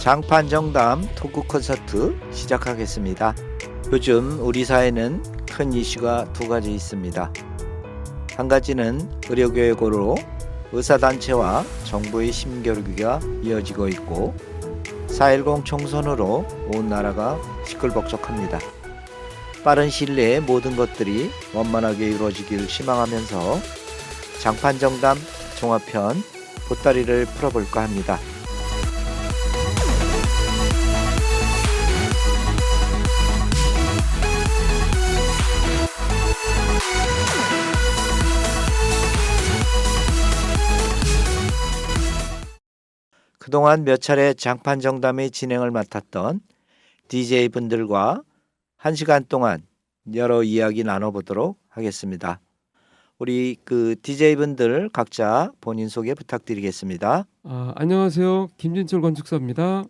장판 정담 토크 콘서트 시작하겠습니다. 요즘 우리 사회는 큰 이슈가 두 가지 있습니다. 한 가지는 의료교육으로 의사단체와 정부의 심겨루기가 이어지고 있고 4.10 총선으로 온 나라가 시끌벅적합니다. 빠른 시일 내에 모든 것들이 원만하게 이루어지길 희망하면서 장판정담 종합편 보따리를 풀어볼까 합니다. 그동안 몇 차례 장판정담의 진행을 맡았던 DJ분들과 1시간 동안 여러 이야기 나눠보도록 하겠습니다. 우리 DJ분들 각자 본인 소개 부탁드리겠습니다. 안녕하세요. 김진철 건축사입니다.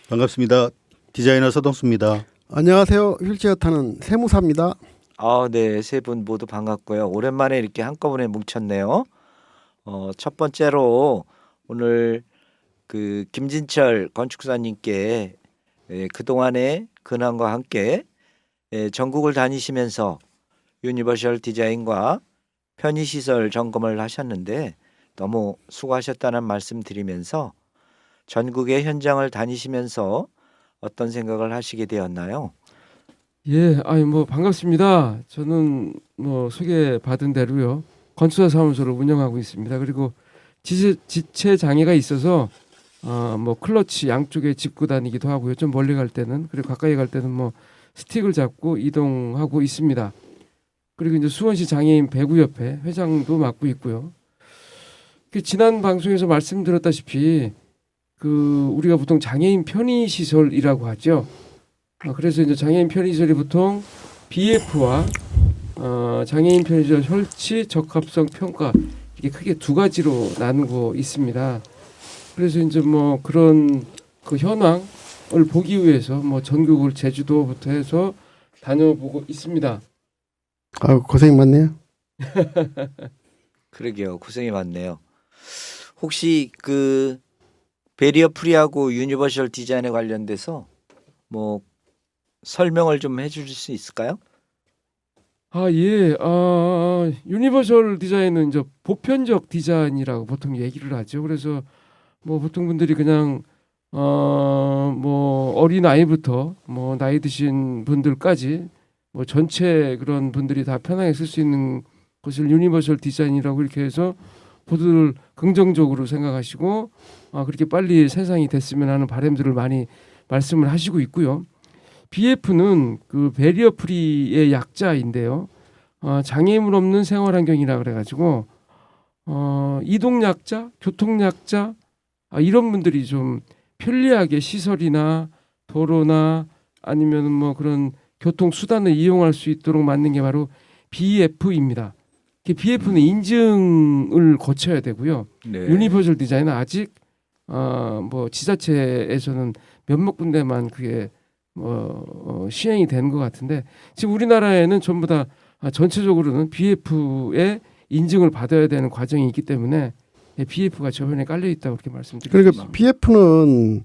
반갑습니다. 디자이너 서동수입니다. 안녕하세요. 휠체어 타는 세무사입니다. 네, 세 분 모두 반갑고요. 오랜만에 이렇게 한꺼번에 뭉쳤네요. 첫 번째로 오늘 김진철 건축사님께 그동안의 근황과 함께 전국을 다니시면서 유니버셜 디자인과 편의시설 점검을 하셨는데 너무 수고하셨다는 말씀 드리면서 전국의 현장을 다니시면서 어떤 생각을 하시게 되었나요? 예, 반갑습니다. 저는 소개받은 대로요. 건축사 사무소를 운영하고 있습니다. 그리고 지체 장애가 있어서 클러치 양쪽에 짚고 다니기도 하고요. 좀 멀리 갈 때는, 그리고 가까이 갈 때는 스틱을 잡고 이동하고 있습니다. 그리고 이제 수원시 장애인 배구협회 회장도 맡고 있고요. 지난 방송에서 말씀드렸다시피 우리가 보통 장애인 편의시설이라고 하죠. 그래서 이제 장애인 편의시설이 보통 BF와 장애인 편의시설 설치 적합성 평가, 이게 크게 두 가지로 나누고 있습니다. 그래서 이제 그런 현황을 보기 위해서 전국을 제주도부터 해서 다녀보고 있습니다. 고생이 많네요. 그러게요. 고생이 많네요. 혹시 베리어 프리하고 유니버셜 디자인에 관련돼서 설명을 좀 해주실 수 있을까요? 예. 유니버셜 디자인은 이제 보편적 디자인이라고 보통 얘기를 하죠. 그래서 보통 분들이 그냥 어린 아이부터 나이 드신 분들까지 전체 그런 분들이 다 편하게 쓸 수 있는 것을 유니버셜 디자인이라고 이렇게 해서 모두들 긍정적으로 생각하시고 그렇게 빨리 세상이 됐으면 하는 바람들을 많이 말씀을 하시고 있고요. BF는 베리어 프리의 약자인데요. 장애물 없는 생활 환경이라 그래가지고 이동 약자, 교통 약자 이런 분들이 좀 편리하게 시설이나 도로나 아니면 그런 교통 수단을 이용할 수 있도록 만든 게 바로 BF입니다. BF는 인증을 거쳐야 되고요. 네. 유니버셜 디자인은 아직 지자체에서는 몇몇 군데만 그게 시행이 되는 것 같은데 지금 우리나라에는 전부 다 전체적으로는 BF의 인증을 받아야 되는 과정이 있기 때문에 BF가 저변에 깔려 있다고 그렇게 말씀드립니다. 그러니까 BF는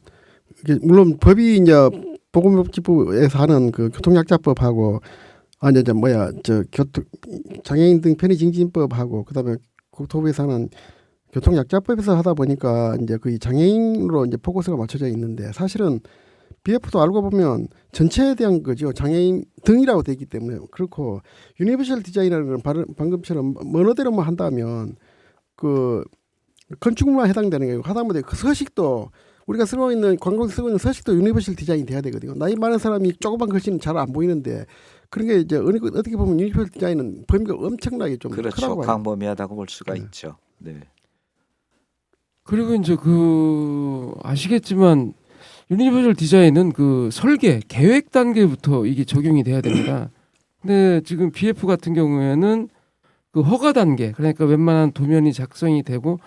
물론 법이 이제 보건복지부에서 하는 교통약자법하고 장애인 등 편의증진법하고 그다음에 국토부에서 하는 교통약자법에서 하다 보니까 이제 장애인으로 이제 포커스가 맞춰져 있는데 사실은 BF도 알고 보면 전체에 대한 거죠. 장애인 등이라고 되어 있기 때문에 그렇고 유니버셜 디자인이라는 건 방금처럼 언어대로만 한다면 건축물만 해당되는 거예요. 하다못해 서식도 우리가 쓰고 있는 관광 쓰고 있는 서식도 유니버셜 디자인이 돼야 되거든요. 나이 많은 사람이 조그만 글씨는 잘 안 보이는데 그런 게 이제 어떻게 보면 유니버셜 디자인은 범위가 엄청나게 좀 그렇죠. 크다고 봐요. 광범위하다고 볼 수가 있죠. 네. 그리고 이제 아시겠지만 유니버셜 디자인은 설계 계획 단계부터 이게 적용이 돼야 됩니다. 근데 지금 BF 같은 경우에는 허가 단계, 그러니까 웬만한 도면이 작성이 되고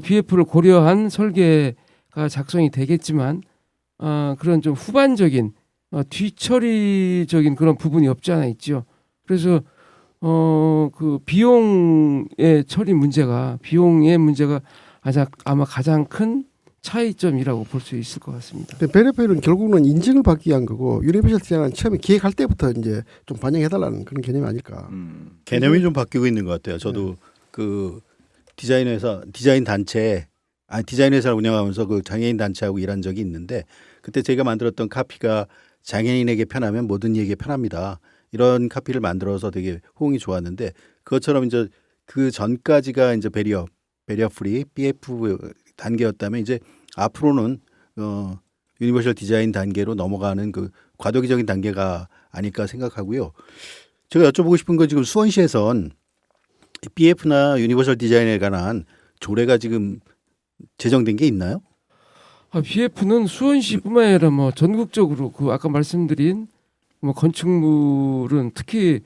BF를 고려한 설계가 작성이 되겠지만 그런 좀 후반적인 뒤처리적인 그런 부분이 없지 않아 있죠. 그래서 비용의 문제가 아마 가장 큰 차이점이라고 볼 수 있을 것 같습니다. 베리어풀은 결국은 인증을 받기 위한 거고 유니버셜 디자인은 처음에 기획할 때부터 이제 좀 반영해달라는 그런 개념이 아닐까. 개념이 좀 바뀌고 있는 것 같아요. 저도 그 디자인 단체 디자인 회사를 운영하면서 그 장애인 단체하고 일한 적이 있는데 그때 제가 만들었던 카피가 장애인에게 편하면 모든 이에게 편합니다. 이런 카피를 만들어서 되게 호응이 좋았는데 그것처럼 이제 그 전까지가 이제 베리어 프리 BF 단계였다면 이제 앞으로는 유니버셜 디자인 단계로 넘어가는 그 과도기적인 단계가 아닐까 생각하고요. 제가 여쭤보고 싶은 건 지금 수원시에선 BF나 유니버셜 디자인에 관한 조례가 지금 제정된 게 있나요? BF는 수원시뿐만 아니라 뭐 전국적으로 그 아까 말씀드린 뭐 건축물은 특히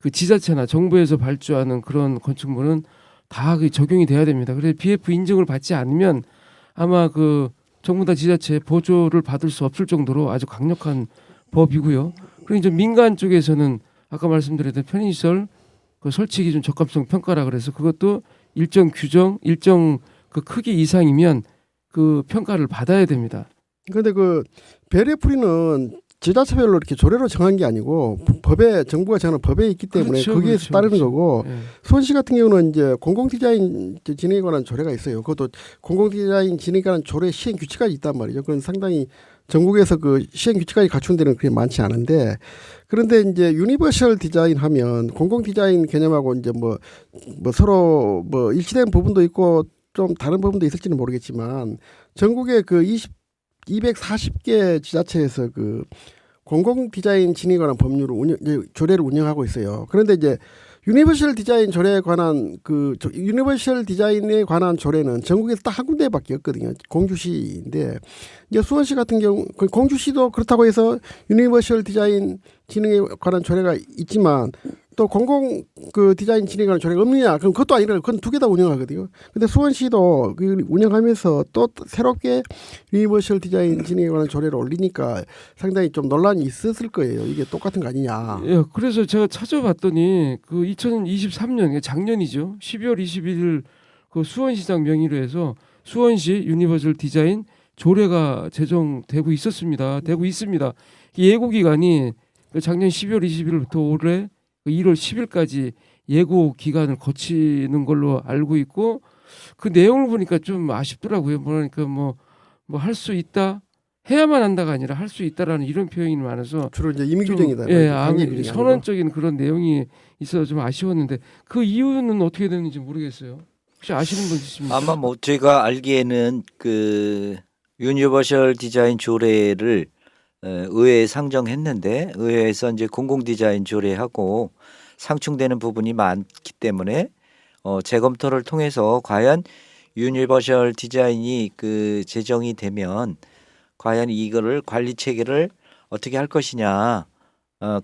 그 지자체나 정부에서 발주하는 그런 건축물은 다 그 적용이 돼야 됩니다. 그래서 BF 인증을 받지 않으면 아마 그 정부나 지자체 보조를 받을 수 없을 정도로 아주 강력한 법이고요. 그리고 이제 민간 쪽에서는 아까 말씀드렸던 편의시설 그 설치 기준 적합성 평가라 그래서 그것도 일정 규정, 일정 그 크기 이상이면 그 평가를 받아야 됩니다. 그런데 그 베리어풀이는 지자체별로 이렇게 조례로 정한 게 아니고 법에 정부가 정한 법에 있기 때문에 그렇죠, 거기에서 그렇죠, 따르는 그렇죠. 거고 예. 수원시 같은 경우는 이제 공공 디자인 진행에 관한 조례가 있어요. 그것도 공공 디자인 진행에 관한 조례 시행 규칙까지 있단 말이죠. 그건 상당히 전국에서 그 시행 규칙까지 갖춘 데는 그렇게 많지 않은데 그런데 이제 유니버셜 디자인 하면 공공 디자인 개념하고 이제 뭐 서로 뭐 일치된 부분도 있고 좀 다른 부분도 있을지는 모르겠지만 전국에 그 240개 지자체에서 그 공공 디자인 진행에 관한 법률을 조례를 운영하고 있어요. 그런데 이제 유니버셜 디자인 조례에 관한 유니버셜 디자인에 관한 조례는 전국에서 딱 한 군데밖에 없거든요. 공주시인데 이제 수원시 같은 경우 공주시도 그렇다고 해서 유니버셜 디자인 진행에 관한 조례가 있지만 또 공공 그 디자인 진행에 관한 조례가 없느냐? 그럼 그것도 아니라 그건 두 개 다 운영하거든요. 근데 수원시도 그 운영하면서 또 새롭게 유니버셜 디자인 진행에 관한 조례를 올리니까 상당히 좀 논란이 있었을 거예요. 이게 똑같은 거 아니냐? 예, 그래서 제가 찾아봤더니 그 2023년 작년이죠. 12월 21일 그 수원시장 명의로 해서 수원시 유니버셜 디자인 조례가 제정되고 있었습니다. 되고 있습니다. 이 예고 기간이 작년 12월 21일부터 올해 1월 10일까지 예고 기간을 거치는 걸로 알고 있고 그 내용을 보니까 좀 아쉽더라고요. 그러니까 뭐 할 수 있다, 해야만 한다가 아니라 할 수 있다라는 이런 표현이 많아서 주로 이제 임의 규정이다. 예, 선언적인 그런 내용이 있어서 좀 아쉬웠는데 그 이유는 어떻게 됐는지 모르겠어요. 혹시 아시는 분 있습니까? 아마 뭐 제가 알기에는 그 유니버셜 디자인 조례를 의회에 상정했는데 의회에서 이제 공공 디자인 조례하고 상충되는 부분이 많기 때문에 재검토를 통해서 과연 유니버셜 디자인이 그 제정이 되면 과연 이거를 관리 체계를 어떻게 할 것이냐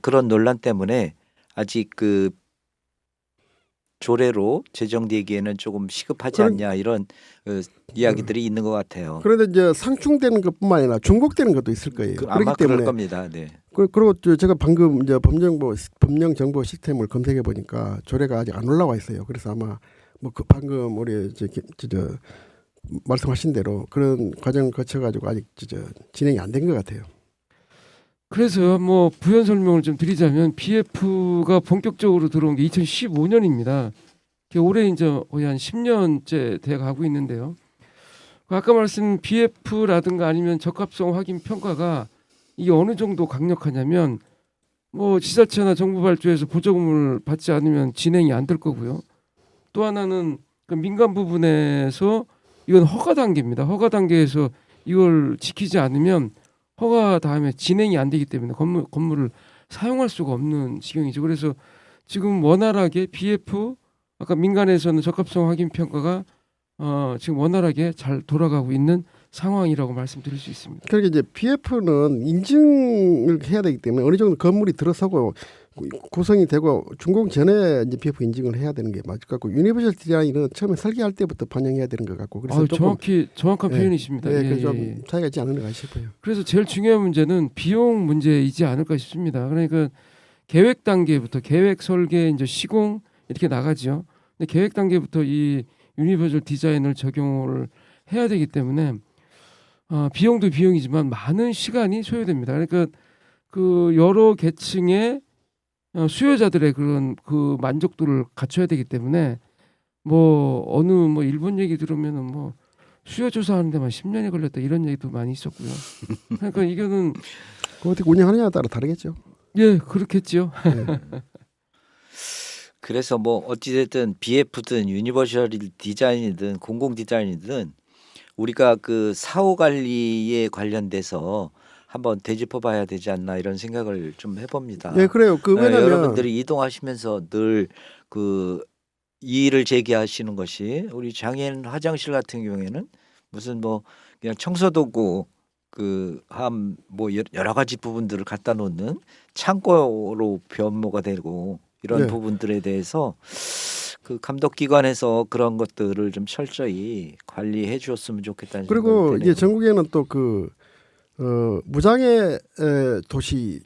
그런 논란 때문에 아직 그 조례로 제정되기에는 조금 시급하지 않냐 이런 이야기들이 있는 것 같아요. 그런데 이제 상충되는 것뿐만 아니라 중복되는 것도 있을 거예요. 아마 그렇기 때문에 그럴 겁니다. 네. 그리고 제가 방금 이제 법령 정보 시스템을 검색해 보니까 조례가 아직 안 올라와 있어요. 그래서 아마 뭐 그 방금 우리 저 말씀하신 대로 그런 과정 거쳐가지고 아직 진행이 안 된 것 같아요. 그래서 뭐 부연 설명을 좀 드리자면 BF가 본격적으로 들어온 게 2015년입니다. 올해 이제 거의 한 10년째 돼 가고 있는데요. 아까 말씀 BF라든가 아니면 적합성 확인 평가가 이게 어느 정도 강력하냐면 뭐 지자체나 정부 발주에서 보조금을 받지 않으면 진행이 안 될 거고요. 또 하나는 그 민간 부분에서 이건 허가 단계입니다. 허가 단계에서 이걸 지키지 않으면 허가 다음에 진행이 안 되기 때문에 건물을 사용할 수가 없는 지경이죠. 그래서 지금 원활하게 BF 아까 민간에서는 적합성 확인 평가가 지금 원활하게 잘 돌아가고 있는 상황이라고 말씀드릴 수 있습니다. 그러니까 이제 BF는 인증을 해야 되기 때문에 어느 정도 건물이 들어서고 구성이 되고 준공 전에 이제 BF 인증을 해야 되는 게 맞을 것 같고 유니버셜 디자인은 처음에 설계할 때부터 반영해야 되는 것 같고 그래서 정확한 표현이십니다. 예, 좀 차이가 있지 않은가 싶어요. 그래서 제일 중요한 문제는 비용 문제이지 않을까 싶습니다. 그러니까 계획 단계부터 계획 설계 이제 시공 이렇게 나가죠. 근데 계획 단계부터 이 유니버셜 디자인을 적용을 해야 되기 때문에 비용도 비용이지만 많은 시간이 소요됩니다. 그러니까 그 여러 계층의 수요자들의 그런 그 만족도를 갖춰야 되기 때문에 뭐 어느 뭐 일본 얘기 들으면은 뭐 수요 조사하는 데만 10년이 걸렸다 이런 얘기도 많이 있었고요. 그러니까 이거는 그 어떻게 운영하느냐에 따라 다르겠죠. 예 그렇겠지요. 네. 그래서 뭐 어찌됐든 BF든 유니버셜 디자인이든 공공 디자인이든 우리가 그 사후 관리에 관련돼서 한번 되짚어봐야 되지 않나 이런 생각을 좀 해봅니다. 예, 그래요. 그 왜냐면 여러분들이 이동하시면서 늘 그 이의를 제기하시는 것이 우리 장애인 화장실 같은 경우에는 무슨 뭐 그냥 청소도구 그 한 뭐 여러 가지 부분들을 갖다 놓는 창고로 변모가 되고 이런 네. 부분들에 대해서 그 감독기관에서 그런 것들을 좀 철저히 관리해 주었으면 좋겠다는 그리고 생각이 드네요. 이제 전국에는 또 그 무장애 도시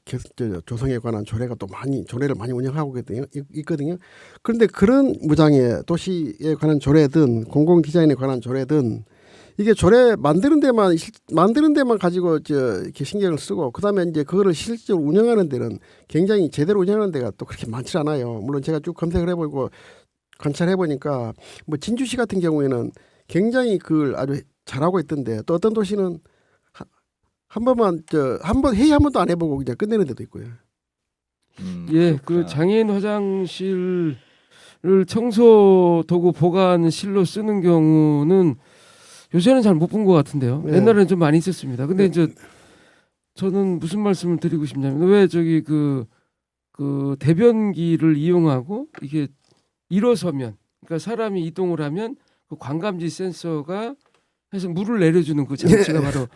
조성에 관한 조례가 또 조례를 많이 운영하고 있거든요. 그런데 그런 무장애 도시에 관한 조례든 공공 디자인에 관한 조례든 이게 조례 만드는 데만 가지고 이렇게 신경을 쓰고 그다음에 이제 그거를 실질적으로 운영하는 데는 굉장히 제대로 운영하는 데가 또 그렇게 많지 않아요. 물론 제가 쭉 검색을 해보고 관찰해 보니까 뭐 진주시 같은 경우에는 굉장히 그걸 아주 잘하고 있던데 또 어떤 도시는 한 번 회의 한 번도 안 해보고 그냥 끝내는 데도 있고요. 예, 그 그렇구나. 장애인 화장실을 청소 도구 보관실로 쓰는 경우는 요새는 잘 못 본 것 같은데요. 네. 옛날에는 좀 많이 있었습니다. 근데 이제 저는 무슨 말씀을 드리고 싶냐면 왜 저기 그 대변기를 이용하고 이게 일어서면 그러니까 사람이 이동을 하면 그 관감지 센서가 해서 물을 내려주는 그 장치가 바로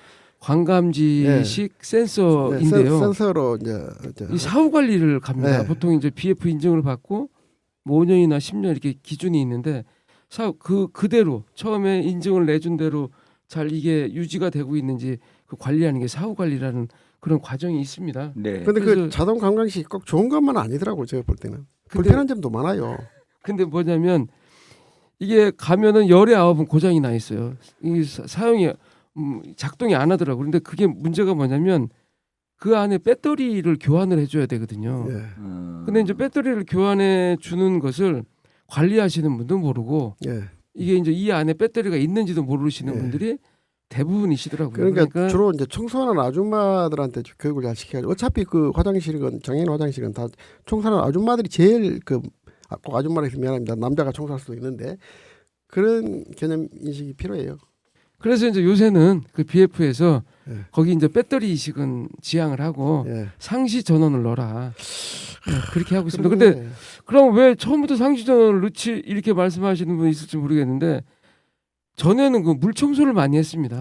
관감지식 센서인데요. 센서로 이 사후 관리를 갑니다. 네. 보통 이제 BF 인증을 받고 뭐 5년이나 10년 이렇게 기준이 있는데 그대로 처음에 인증을 내준 대로 잘 이게 유지가 되고 있는지 그 관리하는 게 사후 관리라는 그런 과정이 있습니다. 네. 근데 그 그래서- 자동 관광식 꼭 좋은 것만 아니더라고요. 제가 볼 때는 근데- 불편한 점도 많아요. 근데 뭐냐면 이게 가면은 열의 아홉은 고장이 나 있어요. 이 사용이 작동이 안 하더라고. 그런데 그게 문제가 뭐냐면 그 안에 배터리를 교환을 해줘야 되거든요. 예. 근데 이제 배터리를 교환해 주는 것을 관리하시는 분도 모르고 예. 이게 이제 이 안에 배터리가 있는지도 모르시는 예. 분들이 대부분이시더라고요. 그러니까 주로 이제 청소하는 아줌마들한테 교육을 잘 시켜야죠. 어차피 그 화장실은 장애인 화장실은 다 청소하는 아줌마들이 제일 꼭 아줌마라 해서 미안합니다. 남자가 청소할 수도 있는데 그런 개념 인식이 필요해요. 그래서 이제 요새는 그 BF에서 예. 거기 이제 배터리 이식은 지양을 하고 예. 상시 전원을 넣어라. 그렇게 하고 있습니다. 근데 그럼 왜 처음부터 상시 전원을 넣지 이렇게 말씀하시는 분이 있을지 모르겠는데 전에는 그 물 청소를 많이 했습니다.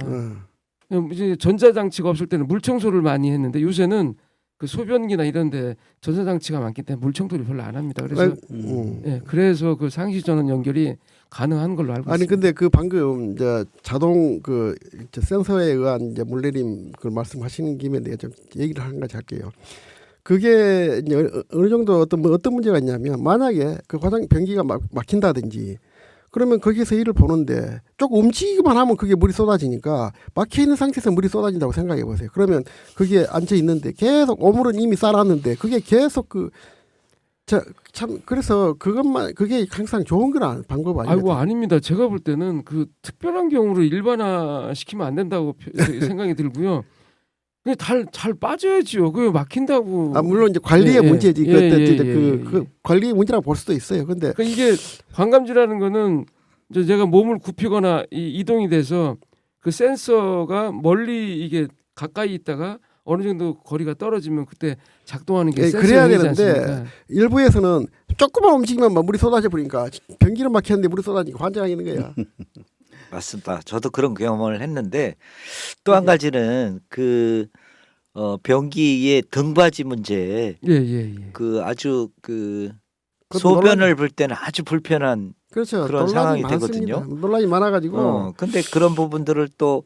이제 전자장치가 없을 때는 물 청소를 많이 했는데 요새는 그 소변기나 이런데 전자장치가 많기 때문에 물 청소를 별로 안 합니다. 그래서 예, 그래서 그 상시 전원 연결이 가능한 걸로 알고 아니 있습니다. 근데 그 방금 이제 자동 센서에 의한 이제 물내림 그 말씀하시는 김에 내가 좀 얘기를 한 가지 할게요. 그게 이제 어느 정도 어떤 문제가 있냐면 만약에 그 변기가 막힌다든지 그러면 거기서 일을 보는데 조금 움직이기만 하면 그게 물이 쏟아지니까 막혀 있는 상태에서 물이 쏟아진다고 생각해 보세요. 그러면 거기에 앉아 있는데 계속 오물은 이미 쌓아놨는데 그게 계속 참 그래서 그게 항상 좋은 건 방법 아니에요. 아이고 아닙니다. 제가 볼 때는 그 특별한 경우를 일반화 시키면 안 된다고 생각이 들고요. 그냥 잘 빠져야지요. 그게 막힌다고. 물론 이제 관리의 예, 문제지. 예, 예, 그 관리의 문제라고 볼 수도 있어요. 근데 그러니까 이게 관감지라는 거는 이제 제가 몸을 굽히거나 이동이 돼서 그 센서가 멀리 이게 가까이 있다가 어느 정도 거리가 떨어지면 그때 작동하는 게 예, 센서이지 그래야 되는데 않습니까? 일부에서는 조금만 움직이면 막 물이 쏟아져 버리니까 변기는 막혔는데 물이 쏟아지니까 환장하는 거야. 맞습니다. 저도 그런 경험을 했는데 또 한 가지는 그 변기의 등받이 문제 예. 그 아주 그 그것도 소변을 볼 때는 아주 불편한 그렇죠. 그런 상황이 되거든요. 논란이 많아가지고 근데 그런 부분들을 또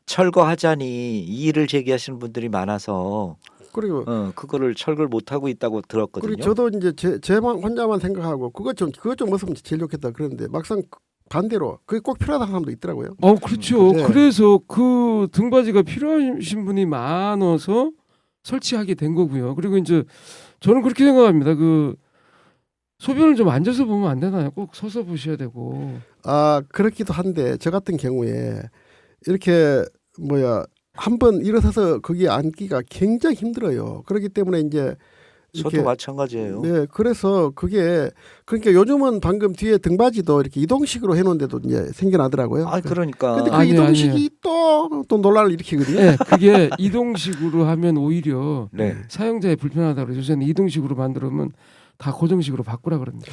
철거하자니 이의를 제기하시는 분들이 많아서 그리고 그거를 철거를 못 하고 있다고 들었거든요. 저도 이제 제만 혼자만 생각하고 그것 좀 없으면 제일 좋겠다 그러는데 막상 반대로 그게 꼭 필요하다는 사람도 있더라고요. 그렇죠. 네. 그래서 그 등받이가 필요하신 분이 많아서 설치하게 된 거고요. 그리고 이제 저는 그렇게 생각합니다. 그 소변을 좀 앉아서 보면 안 되나요? 꼭 서서 보셔야 되고. 그렇기도 한데 저 같은 경우에 이렇게 한번 일어서서 거기에 앉기가 굉장히 힘들어요. 그렇기 때문에 이제 저도 마찬가지예요. 네, 그래서 그러니까 요즘은 방금 뒤에 등받이도 이렇게 이동식으로 해놓은 데도 이제 생겨나더라고요. 그러니까. 근데 그 아니에요, 이동식이 또 논란을 일으키거든요. 네, 그게 이동식으로 하면 오히려 네. 사용자에 불편하다고 그래서 저는 이동식으로 만들면 다 고정식으로 바꾸라 그럽니다.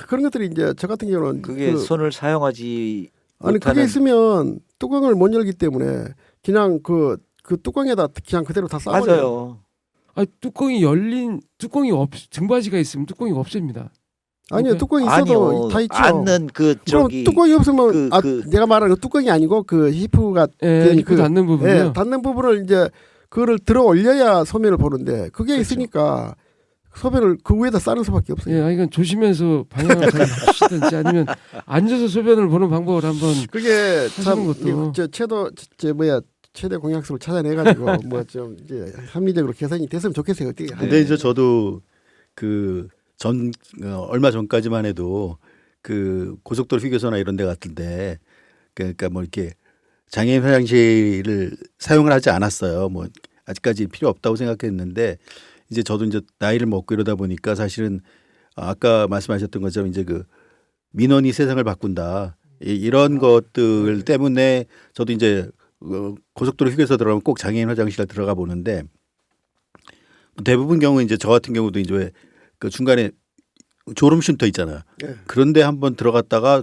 그런 것들이 이제 저 같은 경우는 그게 손을 사용하지 그게 못하는 있으면 뚜껑을 못 열기 때문에 그냥 그 뚜껑에다 그냥 그대로 다 싸버려요. 맞아요. 뚜껑이 등받이가 있으면 뚜껑이 없앱니다. 아니요, 뚜껑이 있어도 아니요. 다 있죠. 앉는 그 그럼 저기 뚜껑이 없으면 내가 말하는 그 뚜껑이 아니고 그 히프가 그 닫는 부분이요. 닫는 부분을 이제 그거를 들어 올려야 소변을 보는데 그게 그렇죠. 있으니까 소변을 그 위에다 싸는 수밖에 없어요. 그러니까 조심해서 방향을 잘 바꾸시든지 아니면 앉아서 소변을 보는 방법을 한번 그게 참 하시는 것도. 최대 공약수를 찾아내가지고 좀 이제 합리적으로 개선이 됐으면 좋겠어요. 어떻게 근데 이제 저도 얼마 전까지만 해도 그 고속도로 휴게소나 이런 데 같은데 그러니까 이렇게 장애인 화장실을 사용을 하지 않았어요. 아직까지 필요 없다고 생각했는데 이제 저도 이제 나이를 먹고 이러다 보니까 사실은 아까 말씀하셨던 것처럼 이제 그 민원이 세상을 바꾼다. 이런 것들 때문에 저도 이제 고속도로 휴게소 들어가면 꼭 장애인 화장실에 들어가 보는데 대부분 경우 이제 저 같은 경우도 이제 왜 그 중간에 졸음 쉼터 있잖아요. 네. 그런데 한번 들어갔다가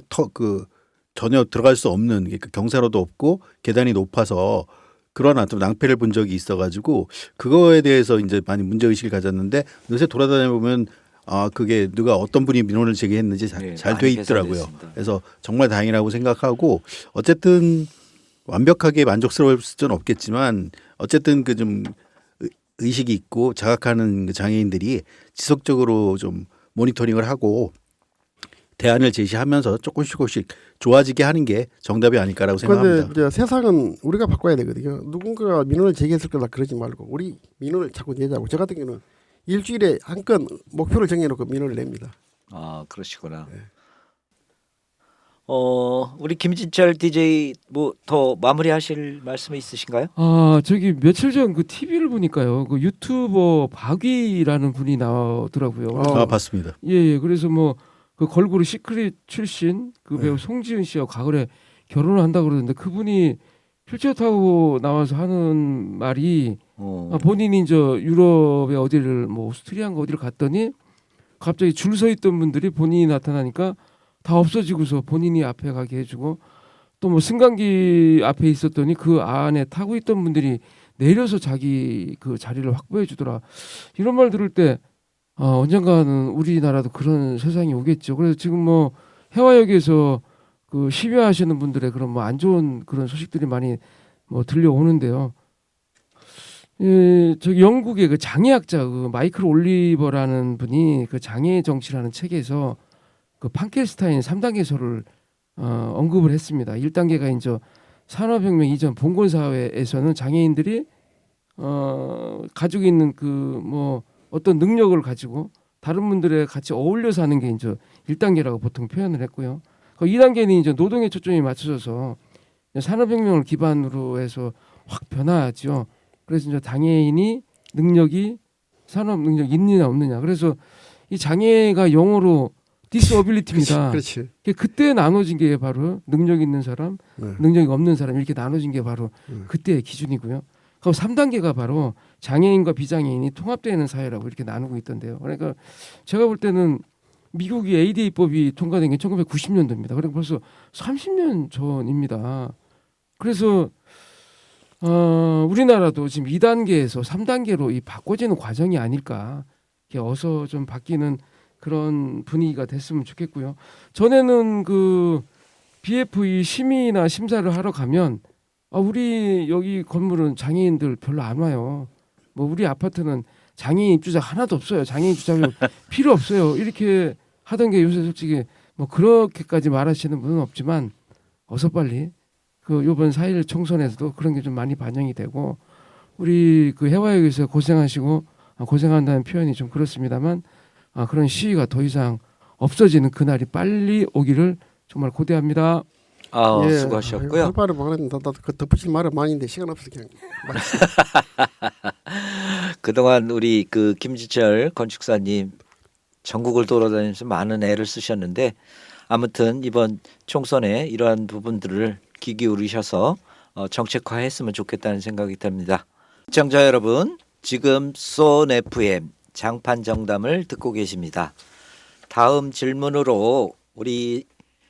전혀 들어갈 수 없는 그러니까 경사로도 없고 계단이 높아서 그런 어떤 낭패를 본 적이 있어가지고 그거에 대해서 이제 많이 문제 의식을 가졌는데 요새 돌아다녀 보면 그게 누가 어떤 분이 민원을 제기했는지 네, 잘 돼 많이 있더라고요. 개선됐습니다. 그래서 정말 다행이라고 생각하고 어쨌든 완벽하게 만족스러울 수는 없겠지만 어쨌든 그 좀 의식이 있고 자각하는 그 장애인들이 지속적으로 좀 모니터링을 하고 대안을 제시하면서 조금씩 좋아지게 하는 게 정답이 아닐까라고 생각합니다. 그런데 세상은 우리가 바꿔야 되거든요. 누군가가 민원을 제기했을 거다 그러지 말고 우리 민원을 자꾸 내자고. 저 같은 경우는 일주일에 한 건 목표를 정해놓고 민원을 냅니다. 그러시구나. 네. 우리 김진철 DJ 더 마무리하실 말씀이 있으신가요? 저기 며칠 전 그 TV를 보니까요. 그 유튜버 박위라는 분이 나오더라고요. 봤습니다. 예. 그래서 그 걸그룹 시크릿 출신 그 배우 송지은 씨와 과거에 결혼을 한다고 그러는데 그분이 휠체어 타고 나와서 하는 말이 본인이 이제 유럽에 어디를 오스트리아인가 어디를 갔더니 갑자기 줄 서 있던 분들이 본인이 나타나니까 다 없어지고서 본인이 앞에 가게 해주고 또 승강기 앞에 있었더니 그 안에 타고 있던 분들이 내려서 자기 그 자리를 확보해 주더라. 이런 말 들을 때 언젠가는 우리나라도 그런 세상이 오겠죠. 그래서 지금 해화역에서 그 심야하시는 분들의 그런 안 좋은 그런 소식들이 많이 들려오는데요. 저기 영국의 그 장애학자 그 마이클 올리버라는 분이 그 장애 정치라는 책에서 그 판켈스타인 3단계설을 언급을 했습니다. 1단계가 이제 산업혁명 이전 봉건 사회에서는 장애인들이 가지고 있는 어떤 능력을 가지고 다른 분들의 같이 어울려 사는 게 이제 1단계라고 보통 표현을 했고요. 2단계는 이제 노동의 초점이 맞춰져서 산업혁명을 기반으로 해서 확 변화하죠. 그래서 이제 장애인이 산업 능력이 있느냐 없느냐. 그래서 이 장애가 영어로 disability입니다. 그렇지. 그때 나눠진 게 바로 능력 있는 사람, 능력이 없는 사람 이렇게 나눠진 게 바로 그때의 기준이고요. 그리고 3단계가 바로 장애인과 비장애인이 통합되는 사회라고 이렇게 나누고 있던데요. 그러니까 제가 볼 때는 미국이 ADA법이 통과된 게 1990년도입니다. 그러니까 벌써 30년 전입니다. 그래서 우리나라도 지금 2단계에서 3단계로 바꿔지는 과정이 아닐까. 어서 좀 바뀌는 그런 분위기가 됐으면 좋겠고요. 전에는 그 BFE 심의나 심사를 하러 가면 우리 여기 건물은 장애인들 별로 안 와요. 우리 아파트는 장애인 입주자 하나도 없어요. 장애인 입주자 필요 없어요. 이렇게 하던 게 요새 솔직히 뭐 그렇게까지 말하시는 분은 없지만 어서 빨리 그 이번 4.1 총선에서도 그런 게 좀 많이 반영이 되고 우리 그 해화역에서 고생하시고 고생한다는 표현이 좀 그렇습니다만 그런 시위가 더 이상 없어지는 그날이 빨리 오기를 정말 고대합니다. 수고하셨고요. 할 말은 많은데 나도 그 덧붙일 말은 많은데 시간 없어서 그냥 그동안 우리 그 김지철 건축사님 전국을 돌아다니면서 많은 애를 쓰셨는데 아무튼 이번 총선에 이러한 부분들을 귀 기울이셔서 정책화했으면 좋겠다는 생각이 듭니다. 시청자 여러분, 지금 쏜 FM 장판 정담을 듣고 계십니다. 다음 질문으로 우리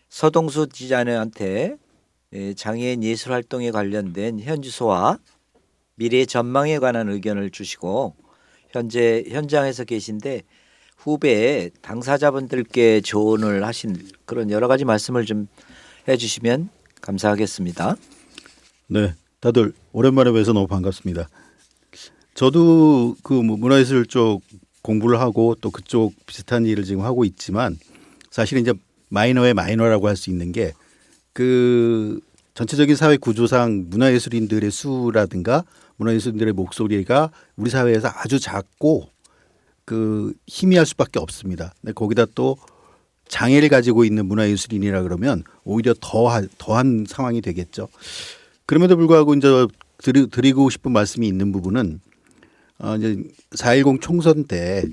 서동수 디자이너한테 장애인 예술 활동에 관련된 현주소와 미래 전망에 관한 의견을 주시고 현재 현장에서 계신데 후배 당사자분들께 조언을 하신 그런 여러 가지 말씀을 좀 해주시면 감사하겠습니다. 네, 다들 오랜만에 뵈서 너무 반갑습니다. 저도 그 문화예술 쪽 공부를 하고 또 그쪽 비슷한 일을 지금 하고 있지만 사실은 이제 마이너의 마이너라고 할 수 있는 게 그 전체적인 사회 구조상 문화예술인들의 수라든가 문화예술인들의 목소리가 우리 사회에서 아주 작고 그 희미할 수밖에 없습니다. 근데 거기다 또 장애를 가지고 있는 문화예술인이라 그러면 오히려 더한 상황이 되겠죠. 그럼에도 불구하고 이제 드리고 싶은 말씀이 있는 부분은 이제 4.10 총선 때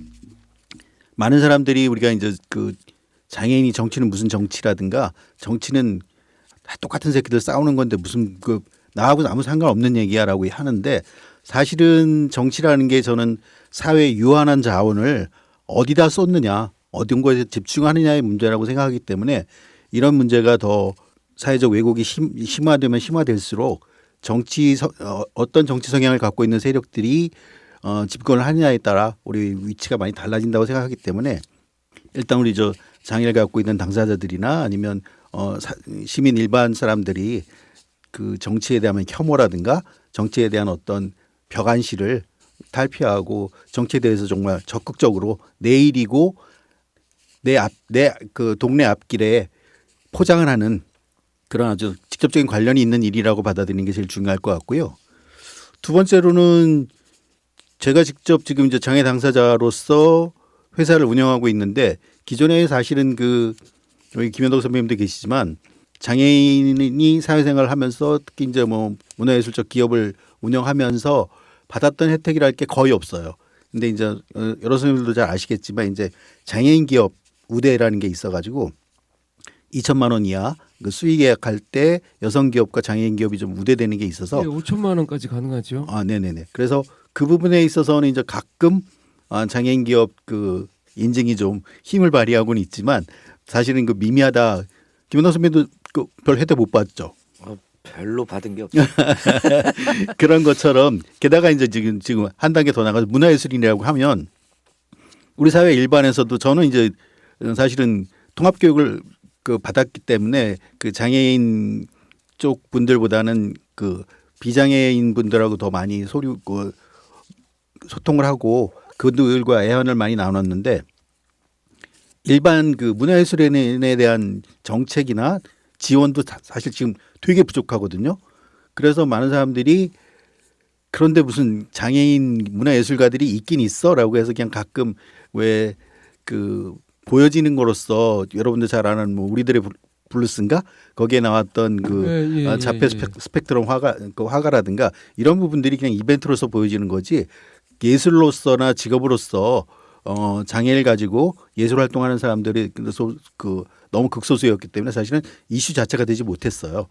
많은 사람들이 우리가 이제 그 장애인이 정치는 무슨 정치라든가 정치는 다 똑같은 새끼들 싸우는 건데 무슨 그 나하고 아무 상관없는 얘기야라고 하는데 사실은 정치라는 게 저는 사회의 유한한 자원을 어디다 쏟느냐 어떤 거에 집중하느냐의 문제라고 생각하기 때문에 이런 문제가 더 사회적 왜곡이 심화되면 심화될수록 어떤 정치 성향을 갖고 있는 세력들이 집권을 하느냐에 따라 우리 위치가 많이 달라진다고 생각하기 때문에 일단 우리 장애를 갖고 있는 당사자들이나 아니면 시민 일반 사람들이 그 정치에 대한 혐오라든가 정치에 대한 어떤 벽안시를 탈피하고 정치에 대해서 정말 적극적으로 내 일이고 내 그 동네 앞길에 포장을 하는 그런 아주 직접적인 관련이 있는 일이라고 받아들이는 게 제일 중요할 것 같고요. 두 번째로는 제가 직접 지금 이제 장애 당사자로서 회사를 운영하고 있는데 기존에 사실은 그 여기 김현덕 선배님도 계시지만 장애인이 사회생활을 하면서 특히 이제 뭐 문화예술적 기업을 운영하면서 받았던 혜택이랄 게 거의 없어요. 근데 이제 여러 선생님들도 잘 아시겠지만 이제 장애인 기업 우대라는 게 있어가지고 2천만 원 이하 그 수의 계약할 때 여성 기업과 장애인 기업이 좀 우대되는 게 있어서 5천만 원까지 가능하죠. 네네네. 그래서 그 부분에 있어서는 이제 가끔 장애인 기업 그 인증이 좀 힘을 발휘하고는 있지만 사실은 그 미미하다. 김은호 선배도 그 별 혜택 못 받죠. 별로 받은 게 없어요. 그런 것처럼 게다가 이제 지금 한 단계 더 나가서 문화예술인이라고 하면 우리 사회 일반에서도 저는 이제 사실은 통합교육을 그 받았기 때문에 그 장애인 쪽 분들보다는 그 비장애인 분들하고 더 많이 소통을 하고 그들과 애환을 많이 나눴는데 일반 그 문화예술인에 대한 정책이나 지원도 사실 지금 되게 부족하거든요. 그래서 많은 사람들이 그런데 무슨 장애인 문화예술가들이 있긴 있어라고 해서 그냥 가끔 왜 그 보여지는 거로서 여러분들 잘 아는 뭐 우리들의 블루스인가 거기에 나왔던 그 자폐 스펙트럼 화가라든가 이런 부분들이 그냥 이벤트로서 보여지는 거지 예술로서나 직업으로서 장애를 가지고 예술 활동하는 사람들이 너무 극소수였기 때문에 사실은 이슈 자체가 되지 못했어요.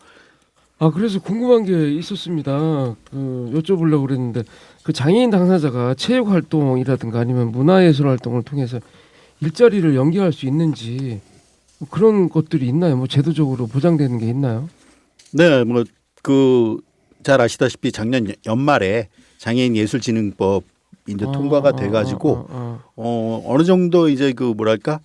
그래서 궁금한 게 있었습니다. 여쭤보려고 그랬는데 그 장애인 당사자가 체육 활동이라든가 아니면 문화예술 활동을 통해서 일자리를 연계할 수 있는지 뭐 그런 것들이 있나요? 뭐 제도적으로 보장되는 게 있나요? 네, 뭐 잘 아시다시피 작년 연말에 장애인 예술진흥법 이제 통과가 돼가지고 어느 정도 이제 그 뭐랄까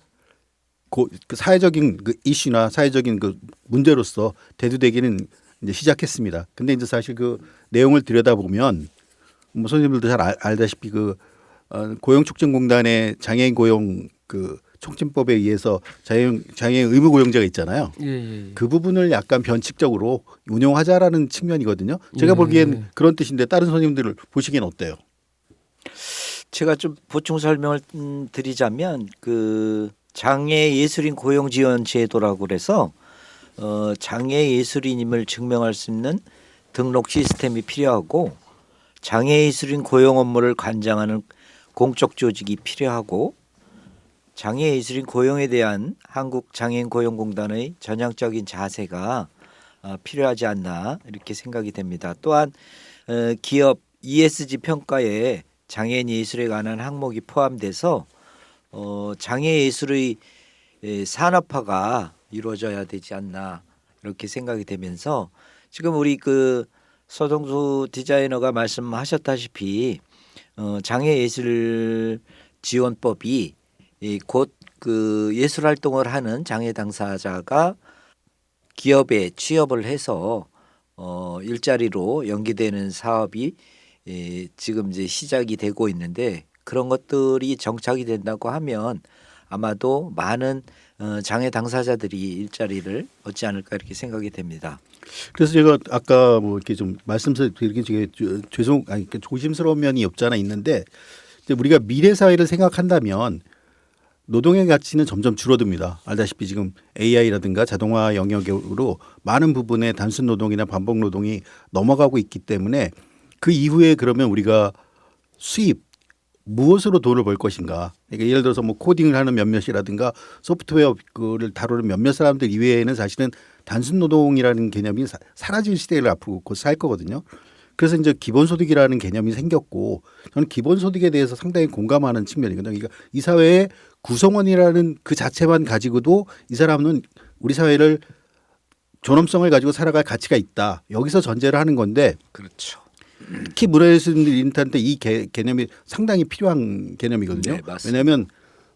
그 사회적인 그 이슈나 사회적인 그 문제로서 대두되기는 이제 시작했습니다. 근데 이제 사실 그 내용을 들여다보면 뭐 선생님들도 잘 알다시피 그 고용촉진공단의 장애인 고용 그 총진법에 의해서 장애인 의무 고용제가 있잖아요. 예, 예. 그 부분을 약간 변칙적으로 운용하자라는 측면이거든요. 제가 예. 보기엔 그런 뜻인데 다른 선생님들 보시기엔 어때요? 제가 좀 보충 설명을 드리자면 그 장애 예술인 고용 지원 제도라고 그래서 장애 예술인임을 증명할 수 있는 등록 시스템이 필요하고 장애 예술인 고용 업무를 관장하는 공적 조직이 필요하고 장애 예술인 고용에 대한 한국 장애인 고용공단의 전향적인 자세가 필요하지 않나 이렇게 생각이 됩니다. 또한 기업 ESG 평가에 장애인 예술에 관한 항목이 포함돼서 장애 예술의 산업화가 이루어져야 되지 않나 이렇게 생각이 되면서 지금 우리 그 서동수 디자이너가 말씀하셨다시피 장애 예술 지원법이 곧 그 예술 활동을 하는 장애 당사자가 기업에 취업을 해서 일자리로 연계되는 사업이 지금 이제 시작이 되고 있는데 그런 것들이 정착이 된다고 하면 아마도 많은 장애 당사자들이 일자리를 얻지 않을까 이렇게 생각이 됩니다. 그래서 제가 아까 뭐 이렇게 좀 말씀드리기 되게 조심스러운 면이 없지 않아 있는데 이제 우리가 미래 사회를 생각한다면 노동의 가치는 점점 줄어듭니다. 알다시피 지금 AI라든가 자동화 영역으로 많은 부분에 단순 노동이나 반복 노동이 넘어가고 있기 때문에 그 이후에 그러면 우리가 수입 무엇으로 돈을 벌 것인가? 그러니까 예를 들어서 뭐 코딩을 하는 몇몇이라든가 소프트웨어를 다루는 몇몇 사람들 이외에는 사실은 단순 노동이라는 개념이 사라질 시대를 앞으로 곧 살 거거든요. 그래서 이제 기본소득이라는 개념이 생겼고 저는 기본소득에 대해서 상당히 공감하는 측면이거든요. 그러니까 이 사회의 구성원이라는 그 자체만 가지고도 이 사람은 우리 사회를 존엄성을 가지고 살아갈 가치가 있다. 여기서 전제를 하는 건데 그렇죠. 특히 문화예술인한테 이 개념이 상당히 필요한 개념이거든요. 네, 맞습니다. 왜냐하면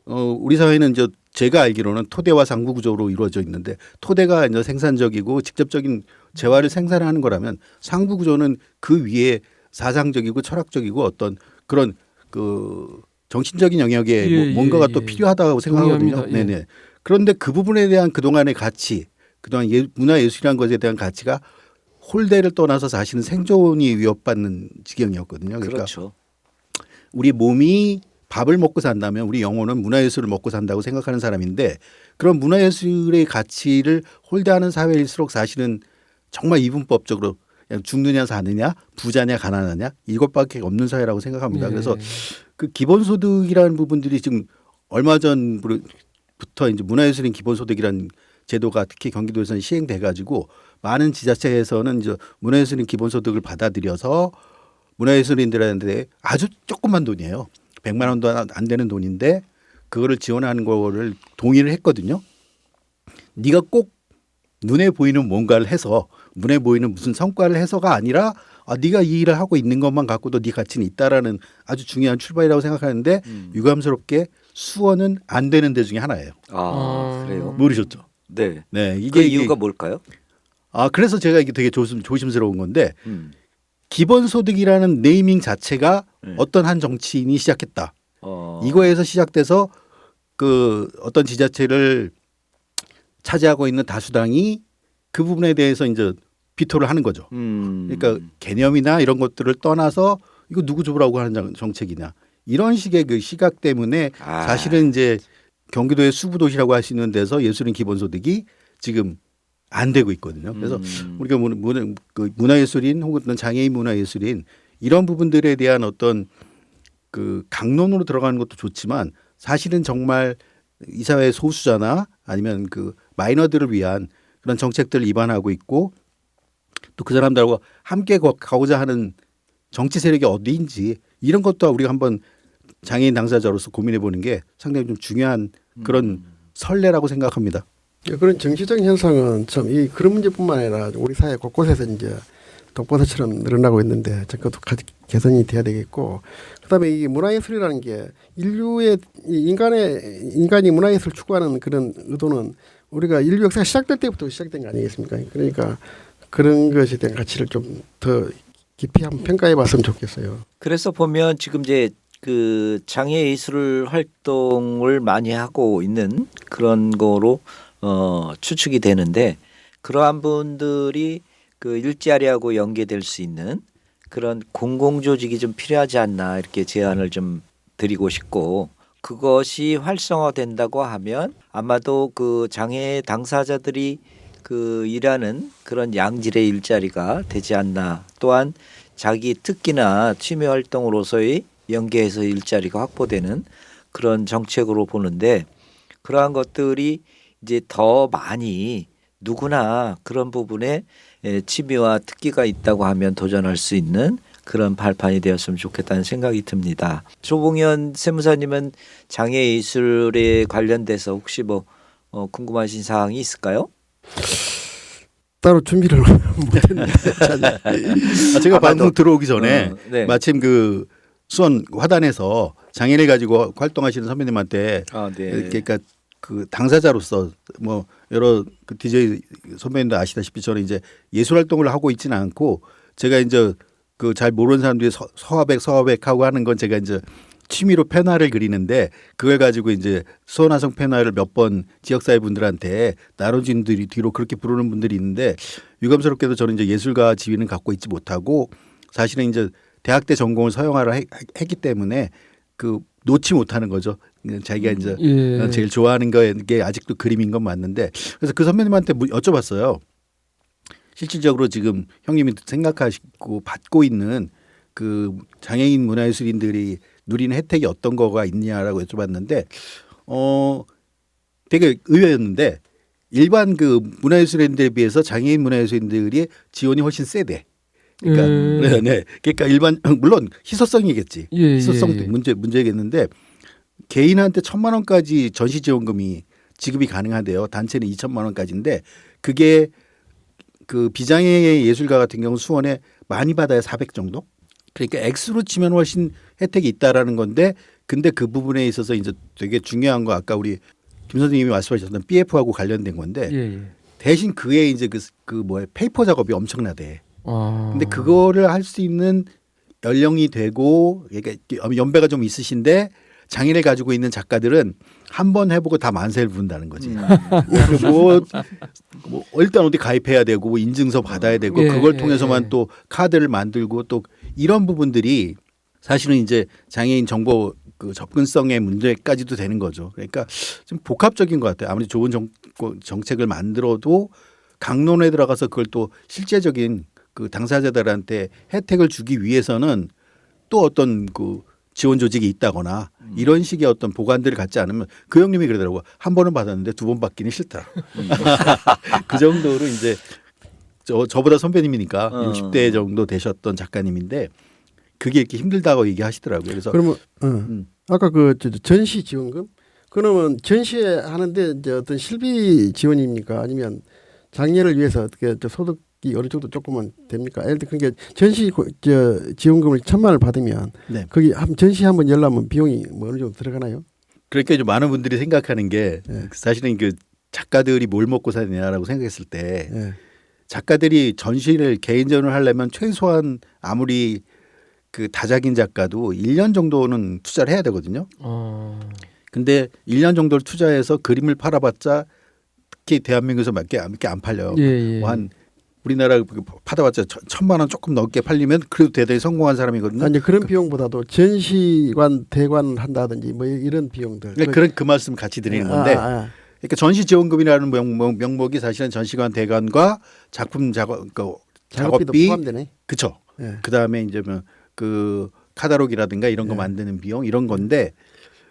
우리 사회는 이제 제가 알기로는 토대와 상부 구조로 이루어져 있는데 토대가 이제 생산적이고 직접적인 재화를 생산하는 거라면 상부 구조는 그 위에 사상적이고 철학적이고 어떤 그런 그 정신적인 영역에 예, 뭔가가 예, 또 예. 필요하다고 생각하거든요. 동의합니다. 예. 네네. 그런데 그 부분에 대한 그동안의 가치, 그동안 문화예술이라는 것에 대한 가치가 홀대를 떠나서 사실은 생존이 위협받는 지경이었거든요. 그러니까 그렇죠. 우리 몸이 밥을 먹고 산다면 우리 영혼은 문화예술을 먹고 산다고 생각하는 사람인데 그런 문화예술의 가치를 홀대하는 사회일수록 사실은 정말 이분법적으로 그냥 죽느냐 사느냐 부자냐 가난하냐 이것밖에 없는 사회라고 생각합니다. 예. 그래서 그 기본소득이라는 부분들이 지금 얼마 전부터 이제 문화예술인 기본소득이라는 제도가 특히 경기도에서는 시행돼 가지고 많은 지자체에서는 이제 문화예술인 기본소득을 받아들여서 문화예술인들한테 아주 조그만 돈이에요. 100만 원도 안 되는 돈인데 그거를 지원하는 거를 동의를 했거든요. 네가 꼭 눈에 보이는 뭔가를 해서 눈에 보이는 무슨 성과를 해서가 아니라 네가 이 일을 하고 있는 것만 갖고도 네 가치는 있다라는 아주 중요한 출발이라고 생각하는데 유감스럽게 수원은 안 되는 데 중에 하나예요. 그래요? 모르셨죠? 네. 네, 그 이유가 뭘까요? 그래서 제가 이게 되게 조심스러운 건데 음. 기본소득이라는 네이밍 자체가 네. 어떤 한 정치인이 시작했다. 어. 이거에서 시작돼서 그 어떤 지자체를 차지하고 있는 다수당이 그 부분에 대해서 이제 비토를 하는 거죠. 그러니까 개념이나 이런 것들을 떠나서 이거 누구 줘보라고 하는 정책이냐 이런 식의 그 시각 때문에 사실은 이제 경기도의 수부 도시라고 할 수 있는 데서 예술인 기본소득이 지금 안 되고 있거든요. 그래서 우리가 문화예술인 혹은 장애인 문화예술인 이런 부분들에 대한 어떤 그 강론으로 들어가는 것도 좋지만 사실은 정말 이 사회의 소수자나 아니면 그 마이너들을 위한 그런 정책들을 입안하고 있고 또 그 사람들하고 함께 가고자 하는 정치 세력이 어디인지 이런 것도 우리가 한번 장애인 당사자로서 고민해 보는 게 상당히 좀 중요한 그런 선례라고 생각합니다. 그런 정치적인 현상은 참 이 그런 문제뿐만 아니라 우리 사회 곳곳에서 이제 독버섯처럼 늘어나고 있는데 그것도 개선이 돼야 되겠고 그다음에 이 문화예술이라는 게 인류의 인간이 문화예술을 추구하는 그런 의도는 우리가 인류 역사가 시작될 때부터 시작된 거 아니겠습니까? 그러니까 그런 것에 대한 가치를 좀 더 깊이 한번 평가해 봤으면 좋겠어요. 그래서 보면 지금 이제 그 장애 예술 활동을 많이 하고 있는 그런 거로 추측이 되는데 그러한 분들이 그 일자리하고 연계될 수 있는 그런 공공 조직이 좀 필요하지 않나 이렇게 제안을 좀 드리고 싶고 그것이 활성화된다고 하면 아마도 그 장애 당사자들이 그 일하는 그런 양질의 일자리가 되지 않나 또한 자기 특기나 취미 활동으로서의 연계해서 일자리가 확보되는 그런 정책으로 보는데 그러한 것들이 이제 더 많이 누구나 그런 부분에 취미와 특기가 있다고 하면 도전할 수 있는 그런 발판이 되었으면 좋겠다는 생각이 듭니다. 조봉현 세무사님은 장애 예술에 관련돼서 혹시 뭐 궁금하신 사항이 있을까요? 따로 준비를 못했는데 제가 아마도- 방송 들어오기 전에 네. 마침 그 수원 화단에서 장애인을 가지고 활동하시는 선배님한테 아, 네. 그러니까 그 당사자로서 뭐 여러 그 DJ 선배님도 아시다시피 저는 이제 예술 활동을 하고 있지는 않고 제가 이제 그 잘 모르는 사람들이 서화백 하고 하는 건 제가 이제 취미로 펜화를 그리는데 그걸 가지고 이제 수원화성 펜화를 몇 번 지역사회 분들한테 나눠진들이 뒤로 그렇게 부르는 분들이 있는데 유감스럽게도 저는 이제 예술가 지위는 갖고 있지 못하고 사실은 이제 대학 때 전공을 서영화를 했기 때문에 그 놓지 못하는 거죠. 자기가 이제 예. 제일 좋아하는 게 아직도 그림인 건 맞는데 그래서 그 선배님한테 여쭤봤어요. 실질적으로 지금 형님이 생각하시고 받고 있는 그 장애인 문화예술인들이 누리는 혜택이 어떤 거가 있냐라고 여쭤봤는데 되게 의외였는데 일반 그 문화예술인들에 비해서 장애인 문화예술인들이 지원이 훨씬 세대. 그러니까 네. 그러니까 일반 물론 희소성이겠지. 예, 희소성도 예. 문제겠는데 개인한테 1,000만 원까지 전시 지원금이 지급이 가능하대요. 단체는 2,000만 원까지인데 그게 그 비장애 예술가 같은 경우 수원에 많이 받아야 400 정도. 그러니까 액수로 치면 훨씬 혜택이 있다라는 건데 근데 그 부분에 있어서 이제 되게 중요한 거 아까 우리 김 선생님이 말씀하셨던 BF하고 관련된 건데 예, 예. 대신 그에 이제 그 뭐야 페이퍼 작업이 엄청나대. 아. 근데 그거를 할 수 있는 연령이 되고 그러니까 연배가 좀 있으신데 장애를 가지고 있는 작가들은 한 번 해보고 다 만세를 부른다는 거지. 뭐 일단 어디 가입해야 되고 뭐 인증서 받아야 되고 예, 그걸 예, 통해서만 예. 또 카드를 만들고 또 이런 부분들이 사실은 이제 장애인 정보 그 접근성의 문제까지도 되는 거죠. 그러니까 좀 복합적인 것 같아요. 아무리 좋은 정책을 만들어도 강론에 들어가서 그걸 또 실제적인 그 당사자들한테 혜택을 주기 위해서는 또 어떤 그 지원 조직이 있다거나 이런 식의 어떤 보관들을 갖지 않으면 그 형님이 그러더라고요. 한 번은 받았는데 두 번 받기는 싫다. 그 정도로 이제 저보다 선배님이니까 60대 정도 되셨던 작가님인데 그게 이렇게 힘들다고 얘기하시더라고요. 그래서 그러면 아까 그 전시 지원금 그러면 전시회 하는데 이제 어떤 실비 지원입니까 아니면 장애를 위해서 어떻게 소득이 어느 정도 조금은 됩니까? 예를 들어 그러니까 전시 지원금을 1,000만 원을 받으면 네. 거기 전시 한번 열려면 비용이 뭐 어느 정도 들어가나요? 그러니까 이제 많은 분들이 생각하는 게 네. 사실은 그 작가들이 뭘 먹고 사느냐라고 생각했을 때 예. 작가들이 전시를 개인전을 하려면 최소한 아무리 그 다작인 작가도 1년 정도는 투자를 해야 되거든요. 근데 1년 정도를 투자해서 그림을 팔아봤자 특히 대한민국에서 몇 개 안 팔려요. 예, 예. 뭐 한 우리나라 팔아봤자 1,000만 원 조금 넘게 팔리면 그래도 대단히 성공한 사람이거든요. 아니 그런 비용보다도 전시관 대관을 한다든지 뭐 이런 비용들. 그런 그 말씀 같이 드리는 건데 그러니까 전시 지원금이라는 명목이 사실은 전시관 대관과 작품 작업비도 작업비 포함되네. 그렇죠. 예. 그다음에 이제 뭐 그 카다록이라든가 이런 거 네. 만드는 비용 이런 건데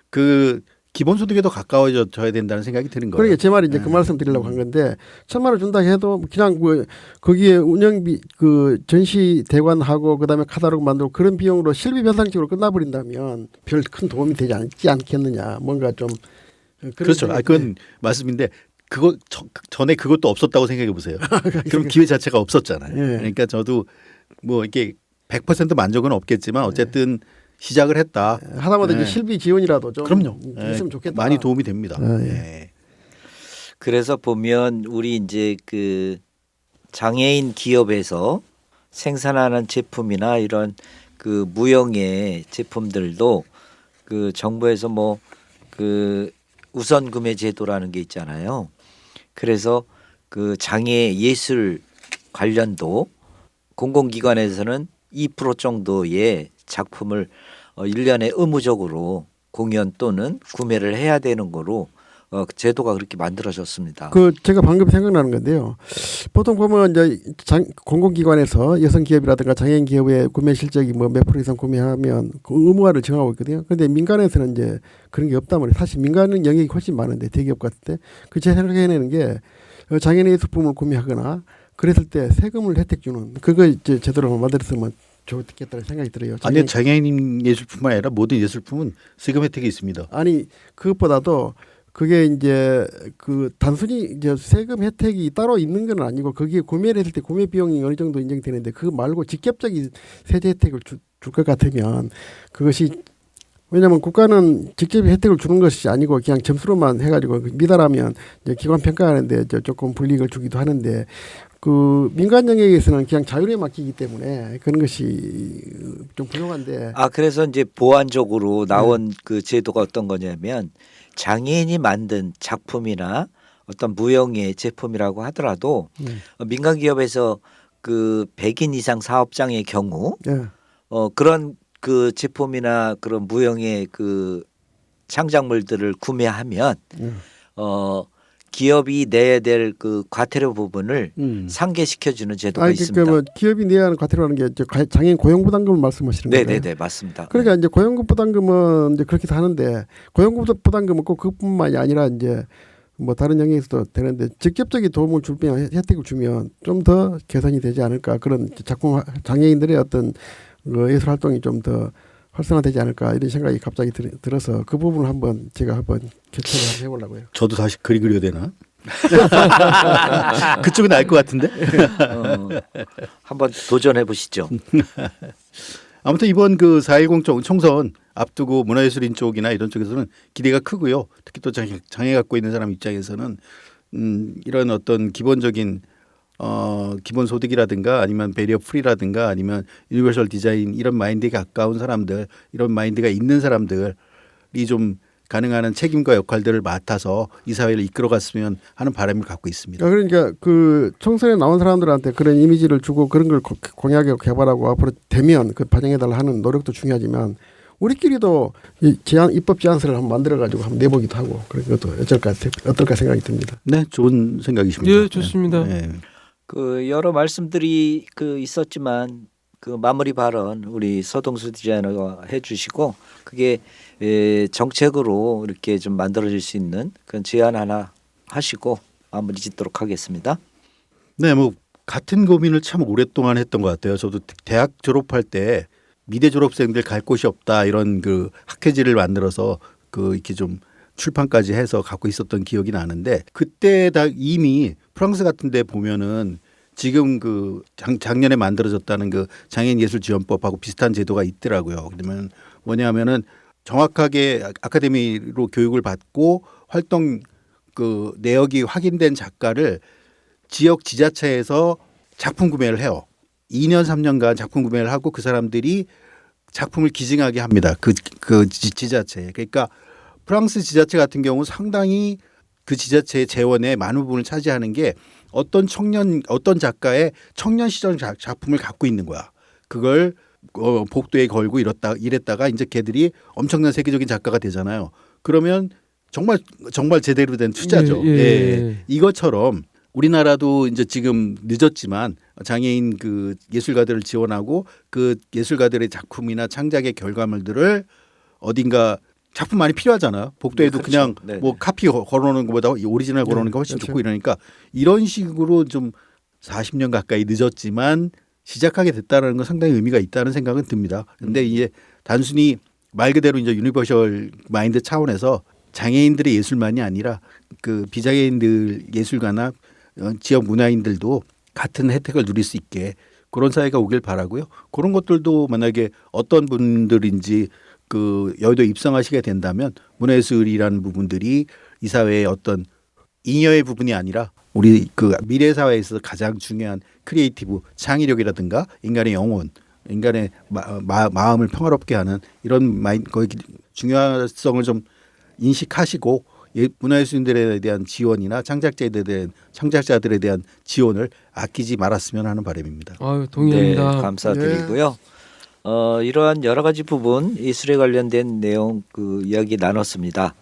그 기본소득에도 가까워져야 된다는 생각이 드는 거예요. 그러니까 제 말이 이제 그 말씀 드리려고 한 건데 1,000만 원 준다 해도 그냥 거기에 운영비 그 전시 대관하고 그다음에 카다로그 만들고 그런 비용으로 실비 변상식으로 끝나버린다면 별 큰 도움이 되지 않겠느냐. 뭔가 좀 그렇죠. 그건 말씀인데 그거 전에 그것도 없었다고 생각해 보세요. 그럼 기회 자체가 없었잖아요. 예. 그러니까 저도 뭐 이렇게 100% 만족은 없겠지만 어쨌든 시작을 했다. 하다마다 네. 이제 실비 지원이라도 좀 그럼요. 있으면 좋겠다. 많이 도움이 됩니다. 예. 예. 그래서 보면 우리 이제 그 장애인 기업에서 생산하는 제품이나 이런 그 무형의 제품들도 그 정부에서 뭐 그 우선 구매 제도라는 게 있잖아요. 그래서 그 장애 예술 관련도 공공기관에서는 2% 정도의 작품을 1년에 의무적으로 공연 또는 구매를 해야 되는 거로 제도가 그렇게 만들어졌습니다. 그 제가 방금 생각나는 건데요. 보통 보면 이제 공공기관에서 여성 기업이라든가 장애인 기업의 구매 실적이 뭐 몇 프로 이상 구매하면 그 의무화를 정하고 있거든요. 그런데 민간에서는 이제 그런 게 없단 말이에요. 사실 민간은 영역이 훨씬 많은데 대기업 같을 때 그 제 생각해내는 게 장애인 예술품을 구매하거나 그랬을 때 세금을 혜택 주는 그거 이제 제대로 만들었으면 좋겠다는 생각이 들어요. 아니 장애인 예술뿐만 아니라 모든 예술품은 세금 혜택이 있습니다. 아니 그것보다도 그게 이제 그 단순히 이제 세금 혜택이 따로 있는 건 아니고 거기에 구매를 했을 때 구매 비용이 어느 정도 인정되는데 그거 말고 직접적인 세제 혜택을 줄 것 같으면 그것이 왜냐하면 국가는 직접 혜택을 주는 것이 아니고 그냥 점수로만 해가지고 미달하면 이제 기관 평가하는데 이제 조금 불이익을 주기도 하는데 그 민간 영역에서는 그냥 자율에 맡기기 때문에 그런 것이 좀 부족한데. 그래서 이제 보완적으로 나온 그 제도가 어떤 거냐면 장애인이 만든 작품이나 어떤 무형의 제품이라고 하더라도 민간 기업에서 그 100인 이상 사업장의 경우 그런 그 제품이나 그런 무형의 그 창작물들을 구매하면 기업이 내야 될 그 과태료 부분을 상계시켜주는 제도가 있습니다. 그러니까 뭐 기업이 내야 하는 과태료라는 게 이제 장애인 고용부담금을 말씀하시는 거예요. 네네네 맞습니다. 그러니까 이제 고용부담금은 이제 그렇게 하는데 고용부담금은 꼭 그뿐만이 아니라 이제 뭐 다른 영역에서도 되는데 직접적인 도움을 주면 혜택을 주면 좀 더 개선이 되지 않을까 그런 작품 장애인들의 어떤 그 예술 활동이 좀 더 활성화되지 않을까 이런 생각이 갑자기 들어서 그 부분을 한번 제가 한번 개최를 한번 해보려고요. 저도 다시 그리 그려야 되나? 그쪽은 알 것 같은데. 한번 도전해 보시죠. 아무튼 이번 그 4.10 총선 앞두고 문화예술인 쪽이나 이런 쪽에서는 기대가 크고요. 특히 또 장애 갖고 있는 사람 입장에서는 이런 어떤 기본적인 기본 소득이라든가 아니면 배리어 프리라든가 아니면 유니버설 디자인 이런 마인드에 가까운 사람들 이런 마인드가 있는 사람들이 좀 가능한 책임과 역할들을 맡아서 이 사회를 이끌어갔으면 하는 바람을 갖고 있습니다. 그러니까 그 총선에 나온 사람들한테 그런 이미지를 주고 그런 걸 공약에 개발하고 앞으로 되면 그 반영해달라 하는 노력도 중요하지만 우리끼리도 이 입법 제안서를 한번 만들어가지고 한번 내보기도 하고 그런 것도 어떨까 생각이 듭니다. 네, 좋은 생각이십니다. 예, 좋습니다. 네. 그 여러 말씀들이 그 있었지만 그 마무리 발언 우리 서동수 디자이너가 해주시고 그게 정책으로 이렇게 좀 만들어질 수 있는 그런 제안 하나 하시고 마무리 짓도록 하겠습니다. 네, 뭐 같은 고민을 참 오랫동안 했던 것 같아요. 저도 대학 졸업할 때 미대 졸업생들 갈 곳이 없다 이런 그 학회지를 만들어서 그 이렇게 좀 출판까지 해서 갖고 있었던 기억이 나는데 그때 다 이미 프랑스 같은 데 보면은 지금 그 작년에 만들어졌다는 그 장애인 예술 지원법하고 비슷한 제도가 있더라고요. 그러면 뭐냐면은 정확하게 아카데미로 교육을 받고 활동 그 내역이 확인된 작가를 지역 지자체에서 작품 구매를 해요. 2년 3년간 작품 구매를 하고 그 사람들이 작품을 기증하게 합니다. 그 지자체에. 그러니까 프랑스 지자체 같은 경우 상당히 그 지자체의 재원의 많은 부분을 차지하는 게 어떤 작가의 청년 시절 작품을 갖고 있는 거야. 그걸 복도에 걸고 이랬다가 이제 걔들이 엄청난 세계적인 작가가 되잖아요. 그러면 정말 제대로 된 투자죠. 예. 이것처럼 우리나라도 이제 지금 늦었지만 장애인 그 예술가들을 지원하고 그 예술가들의 작품이나 창작의 결과물들을 어딘가 작품 많이 필요하잖아요. 복도에도 그렇죠. 그냥 네네. 뭐 카피 걸어놓는 것보다 오리지널 걸어놓는 게 훨씬 그렇죠. 좋고 이러니까 이런 식으로 좀 40년 가까이 늦었지만 시작하게 됐다는 건 상당히 의미가 있다는 생각은 듭니다. 그런데 이제 단순히 말 그대로 이제 유니버셜 마인드 차원에서 장애인들의 예술만이 아니라 그 비장애인들 예술가나 지역 문화인들도 같은 혜택을 누릴 수 있게 그런 사회가 오길 바라고요. 그런 것들도 만약에 어떤 분들인지 그 여의도에 입성하시게 된다면 문화예술이라는 부분들이 이 사회의 어떤 잉여의 부분이 아니라 우리 그 미래 사회에서 가장 중요한 크리에이티브 창의력이라든가 인간의 영혼 인간의 마음을 평화롭게 하는 이런 거의 중요성을 좀 인식하시고 문화예술인들에 대한 지원이나 창작자들에 대한 지원을 아끼지 말았으면 하는 바람입니다. 아유, 동의합니다. 네, 감사드리고요. 이러한 여러 가지 부분 예술에 관련된 내용 그 이야기 나눴습니다.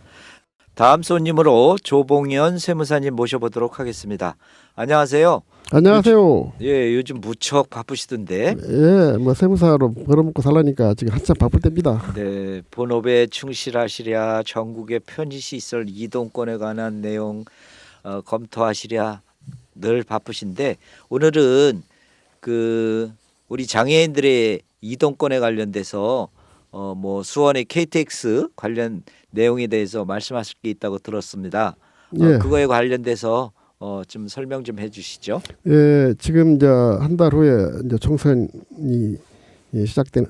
다음 손님으로 조봉현 세무사님 모셔보도록 하겠습니다. 안녕하세요. 안녕하세요. 예, 요즘 무척 바쁘시던데. 예, 뭐 세무사로 벌어먹고 살라니까 지금 한참 바쁠 때입니다. 네, 본업에 충실하시랴, 전국의 편의시설 이동권에 관한 내용 검토하시랴 늘 바쁘신데 오늘은 그 우리 장애인들의 이동권에 관련돼서 뭐 수원의 KTX 관련 내용에 대해서 말씀하실 게 있다고 들었습니다. 예. 그거에 관련돼서 좀 설명 좀 해주시죠. 예, 지금 이제 한 달 후에 이제 총선이 시작된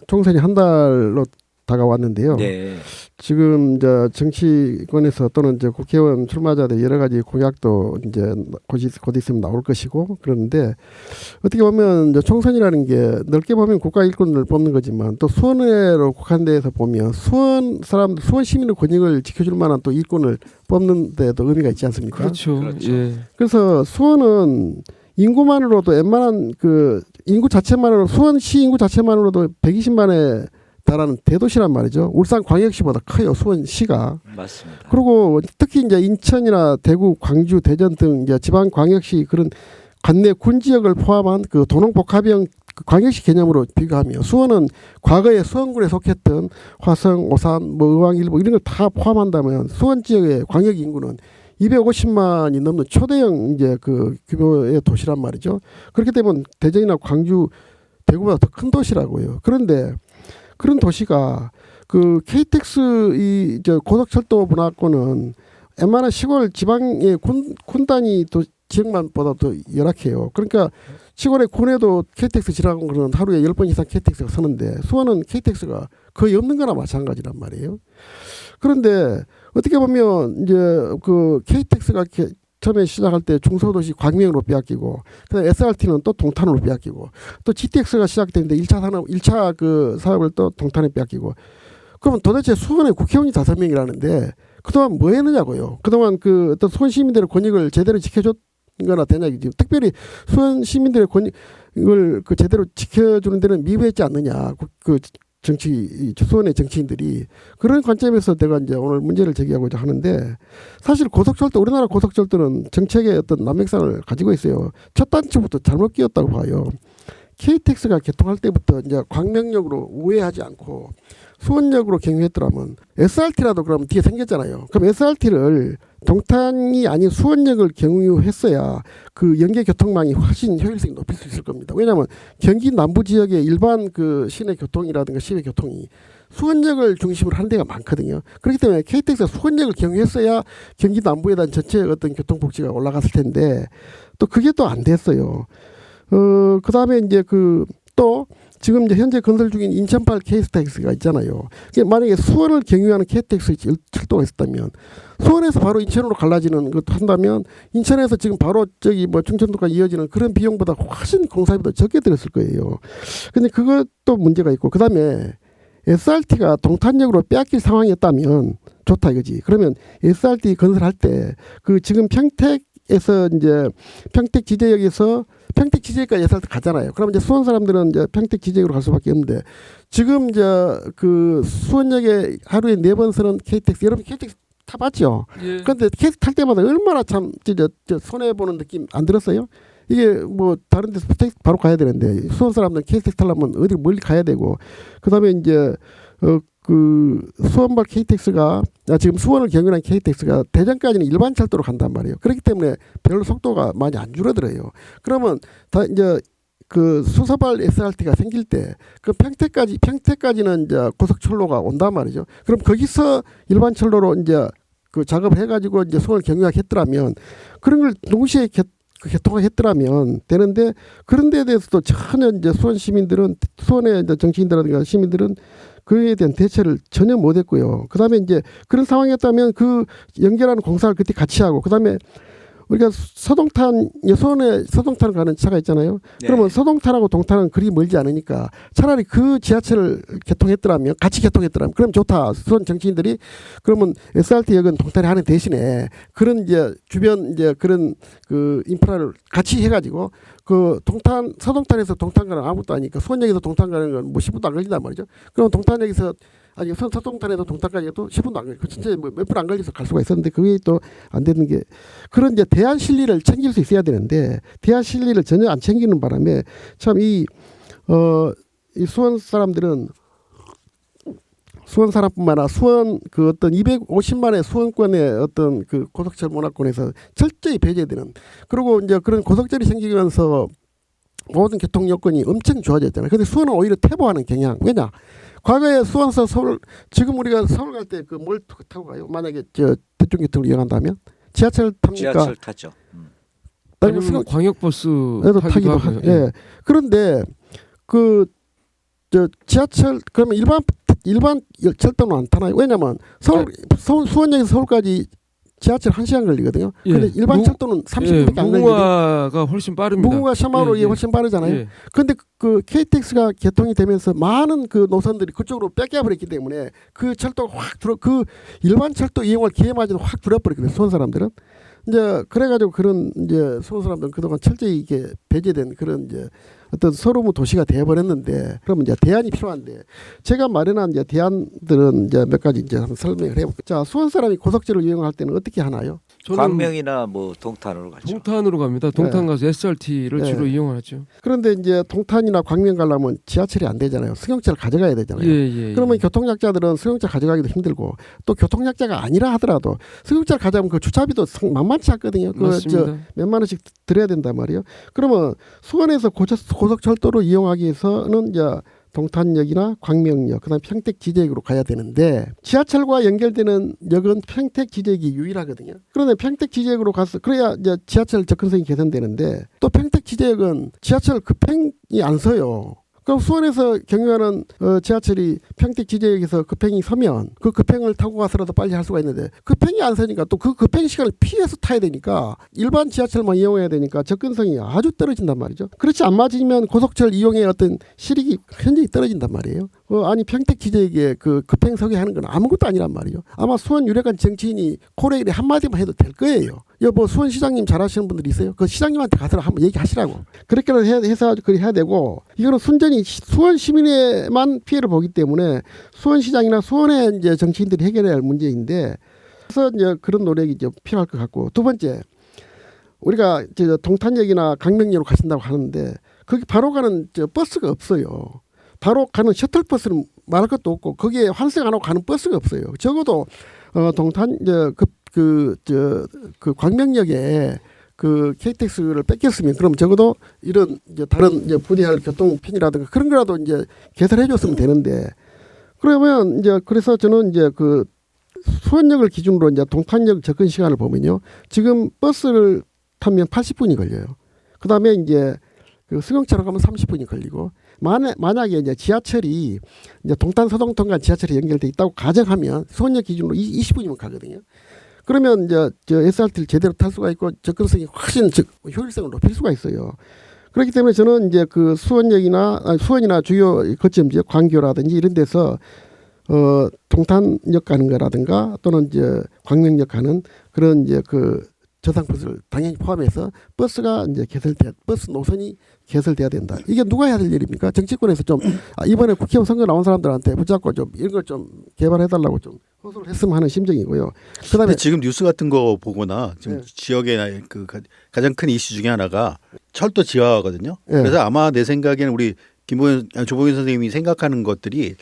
총선이 한 달로 다가왔는데요. 네, 지금 이제 정치권에서 또는 이제 국회의원 출마자들 여러 가지 공약도 이제 곧 있으면 나올 것이고 그런데 어떻게 보면 이제 총선이라는 게 넓게 보면 국가 일꾼을 뽑는 거지만 또 수원으로 국한돼서 보면 수원 시민의 권익을 지켜줄 만한 또 일꾼을 뽑는 데도 의미가 있지 않습니까? 그렇죠. 그렇죠. 예. 그래서 수원은 인구만으로도 웬만한 그 인구 자체만으로 수원시 인구 자체만으로도 120만에 달하는 대도시란 말이죠. 울산광역시보다 커요. 수원시가. 맞습니다. 그리고 특히 이제 인천이나 대구, 광주, 대전 등 이제 지방 광역시 그런 관내 군 지역을 포함한 그 도농복합형 그 광역시 개념으로 비교하면 수원은 과거에 수원군에 속했던 화성, 오산, 뭐 의왕일보 이런 걸 다 포함한다면 수원 지역의 광역 인구는 250만이 넘는 초대형 이제 그 규모의 도시란 말이죠. 그렇게 되면 대전이나 광주, 대구보다 더 큰 도시라고요. 그런데 그런 도시가 그 KTX 이 고속철도 분화권은 웬만한 시골 지방의 군 단위 지역만보다 더 열악해요. 그러니까 시골의 군에도 KTX 지나가는 거는 하루에 10번 이상 KTX가 서는데 수원은 KTX가 거의 없는 거나 마찬가지란 말이에요. 그런데 어떻게 보면 이제 그 KTX가 처음에 시작할 때 중소도시 광명으로 빼앗기고 그다음에 SRT는 또 동탄으로 빼앗기고 또 GTX가 시작되는데 1차 그 사업을 또 동탄에 빼앗기고 그러면 도대체 수원에 국회의원이 5명이라는데 그동안 뭐 했느냐고요. 그동안 그 어떤 수원 시민들의 권익을 제대로 지켜줬거나 되냐 이지 특별히 수원 시민들의 권익을 그 제대로 지켜주는 데는 미흡했지 않느냐 그 수원의 정치인들이 그런 관점에서 내가 이제 오늘 문제를 제기하고자 하는데 사실 고속철도 우리나라 고속철도는 정책의 어떤 난맥상을 가지고 있어요. 첫 단추부터 잘못 끼웠다고 봐요. KTX가 개통할 때부터 이제 광명역으로 우회하지 않고 수원역으로 경유했더라면 SRT라도 그럼 뒤에 생겼잖아요. 그럼 SRT를 동탄이 아닌 수원역을 경유했어야 그 연계 교통망이 훨씬 효율성이 높일 수 있을 겁니다. 왜냐하면 경기 남부 지역의 일반 그 시내 교통이라든가 시외 교통이 수원역을 중심으로 하는 데가 많거든요. 그렇기 때문에 KTX가 수원역을 경유했어야 경기 남부에 대한 전체 어떤 교통복지가 올라갔을 텐데 또 그게 또 안 됐어요. 그 다음에 이제 또 지금 이제 현재 건설 중인 인천발 KTX가 있잖아요. 만약에 수원을 경유하는 KTX 철도가 있었다면 수원에서 바로 인천으로 갈라지는 것도 한다면 인천에서 지금 바로 저기 뭐 충청도까지 이어지는 그런 비용보다 훨씬 공사비도 적게 들었을 거예요. 근데 그것도 문제가 있고 그다음에 SRT가 동탄역으로 빼앗길 상황이었다면 좋다 이거지. 그러면 SRT 건설할 때 그 지금 평택에서 이제 평택 지제역에서 평택 지제역까지 SRT 가잖아요. 그러면 이제 수원 사람들은 이제 평택 지제역으로 갈 수밖에 없는데 지금 이제 그 수원역에 하루에 4번 서는 KTX 여러분 KTX 타봤죠? 예. 그런데 KTX 탈 때마다 얼마나 참 손해 보는 느낌 안 들었어요? 이게 뭐 다른 데서 바로 가야 되는데 수원 사람들은 KTX 타려면 어디 멀리 가야 되고 그다음에 이제 그 수원발 KTX가 지금 수원을 경유한 KTX가 대전까지는 일반 철도로 간단 말이에요. 그렇기 때문에 별로 속도가 많이 안 줄어들어요. 그러면 다 이제 그 수서발 SRT가 생길 때 그 평택까지는 이제 고속철로가 온단 말이죠. 그럼 거기서 일반 철로로 이제 그 작업을 해가지고 이제 수원을 경유하겠더라면 그런 걸 동시에 개통을 했더라면 되는데 그런 데에 대해서도 전혀 이제 수원 시민들은 수원의 이제 정치인들이라든가 시민들은 그에 대한 대처를 전혀 못했고요. 그다음에 이제 그런 상황이었다면 그 연결하는 공사를 그때 같이 하고 그다음에 우리가 서동탄 수원에 서동탄 가는 차가 있잖아요. 네. 그러면 서동탄하고 동탄은 그리 멀지 않으니까 차라리 그 지하철을 개통했더라면 같이 개통했더라면 그럼 좋다. 수원 정치인들이 그러면 SRT역은 동탄에 하는 대신에 그런 이제 주변 이제 그런 그 인프라를 같이 해가지고 그 동탄 서동탄에서 동탄 가는 아무것도 아니니까 수원역에서 동탄 가는 건 뭐 10분도 안 걸린단 말이죠. 그럼 동탄역에서 아니 서동탄에서 동탄까지 또 10분도 안 걸려. 진짜 뭐 몇 분 안 걸려서 갈 수가 있었는데 그게 또 안 되는 게 그런 이제 대안 실리를 챙길 수 있어야 되는데 대안 실리를 전혀 안 챙기는 바람에 참 이 수원 사람들은 수원 사람뿐만 아니라 수원 그 어떤 250만의 수원권의 어떤 그 고속철 문화권에서 철저히 배제되는 그리고 이제 그런 고속철이 생기면서 모든 교통 여건이 엄청 좋아졌잖아요. 근데 수원은 오히려 퇴보하는 경향. 왜냐? 과거에 수원에서 서울 지금 우리가 서울 갈 때 그 뭘 타고 가요? 만약에 저 대중교통을 이용한다면 지하철 탑니까? 지하철 타죠. 아니면 광역버스도 타기도 하고요. 하고. 예. 그런데 그 저 지하철 그러면 일반 철도는 안 타나요? 왜냐면 수원역에서 서울까지 지하철 1시간 걸리거든요. 예. 근데 일반 철도는 30분밖에 안 걸리거든요. 무궁화가 훨씬 빠릅니다. 무궁화 샤마로 예. 훨씬 빠르잖아요. 예. 그런데 그 KTX가 개통이 되면서 많은 그 노선들이 그쪽으로 뺏겨버렸기 때문에 그 철도가 확 들어 그 일반 철도 이용할 기회마저도 확 들어버렸거든요. 수원 사람들은. 이제 그래가지고 그런 이제 수원 사람들은 그동안 철저히 이게 배제된 그런 이제 어떤 서로무 도시가 되어버렸는데 그러면 이제 대안이 필요한데 제가 마련한 이제 대안들은 이제 몇 가지 이제 한번 설명을 해볼게요. 자, 수원 사람이 고속철을 이용할 때는 어떻게 하나요? 저는 광명이나 뭐 동탄으로 가죠. 동탄으로 갑니다. 동탄 네. 가서 SRT를 네. 주로 이용하죠. 그런데 이제 동탄이나 광명 가려면 지하철이 안 되잖아요. 승용차를 가져가야 되잖아요. 예. 그러면 교통약자들은 승용차 가져가기도 힘들고 또 교통약자가 아니라 하더라도 승용차를 가져가면 그 주차비도 만만치 않거든요. 맞습니다. 몇만 원씩 들여야 된단 말이에요. 그러면 수원에서 고속철도를 이용하기 위해서는 이제 동탄역이나 광명역, 그다음 평택 지제역으로 가야 되는데 지하철과 연결되는 역은 평택 지제역이 유일하거든요. 그런데 평택 지제역으로 가서 그래야 이제 지하철 접근성이 개선되는데 또 평택 지제역은 지하철 급행이 안 서요. 그럼 수원에서 경유하는 지하철이 평택 지제역에서 급행이 서면 그 급행을 타고 가서라도 빨리 할 수가 있는데 급행이 안 서니까 또 그 급행 시간을 피해서 타야 되니까 일반 지하철만 이용해야 되니까 접근성이 아주 떨어진단 말이죠. 그렇지 안 맞으면 고속철 이용의 어떤 실익이 현저히 떨어진단 말이에요. 아니 평택 지제역에 그 급행 서게 하는 건 아무것도 아니란 말이죠. 아마 수원 유력한 정치인이 코레일에 한마디만 해도 될 거예요. 여보 수원 시장님 잘하시는 분들 있어요? 그 시장님한테 가서 한번 얘기하시라고. 그렇게 해서 그렇게 해야 되고 이거는 순전히 수원 시민에만 피해를 보기 때문에 수원시장이나 수원의 이제 정치인들이 해결해야 할 문제인데 그래서 이제 그런 노력이 이제 필요할 것 같고 두 번째 우리가 이제 동탄역이나 강명역으로 가신다고 하는데 거기 바로 가는 버스가 없어요. 바로 가는 셔틀버스는 말할 것도 없고 거기에 환승 안 하고 가는 버스가 없어요. 적어도 동탄 그 광명역에 그 KTX를 뺏겼으면 그럼 적어도 이런 이제 다른 이제 부대할 교통편이라든가 그런 거라도 이제 개설해 줬으면 되는데 그러면 이제 그래서 저는 이제 그 수원역을 기준으로 이제 동탄역 접근 시간을 보면요. 지금 버스를 타면 80분이 걸려요. 그다음에 이제 그 승용차로 가면 30분이 걸리고 만약에 이제 지하철이 이제 동탄 서동탄 간 지하철이 연결돼 있다고 가정하면 수원역 기준으로 20분이면 가거든요. 그러면 이제 SRT를 제대로 탈 수가 있고 접근성이 훨씬 효율성을 높일 수가 있어요. 그렇기 때문에 저는 이제 그 수원이나 주요 거점지 광교라든지 이런 데서 동탄역 가는 거라든가 또는 이제 광명역 가는 그런 이제 그 저상버스를 당연히 포함해서 버스가 이제 버스 노선이 개설돼야 된다. 이게 누가 해야 될 일입니까? 정치권에서 좀 이번에 국회의원 선거 나온 사람들한테 붙잡고 좀 이런 걸 좀 개발해달라고 좀 호소를 했으면 하는 심정이고요. 그다음에 지금 뉴스 같은 거 보거나 지금 네. 지역의 그 가장 큰 이슈 중에 하나가 철도 지하화거든요. 네. 그래서 아마 내 생각에는 우리 조봉현 선생님이 생각하는 것들이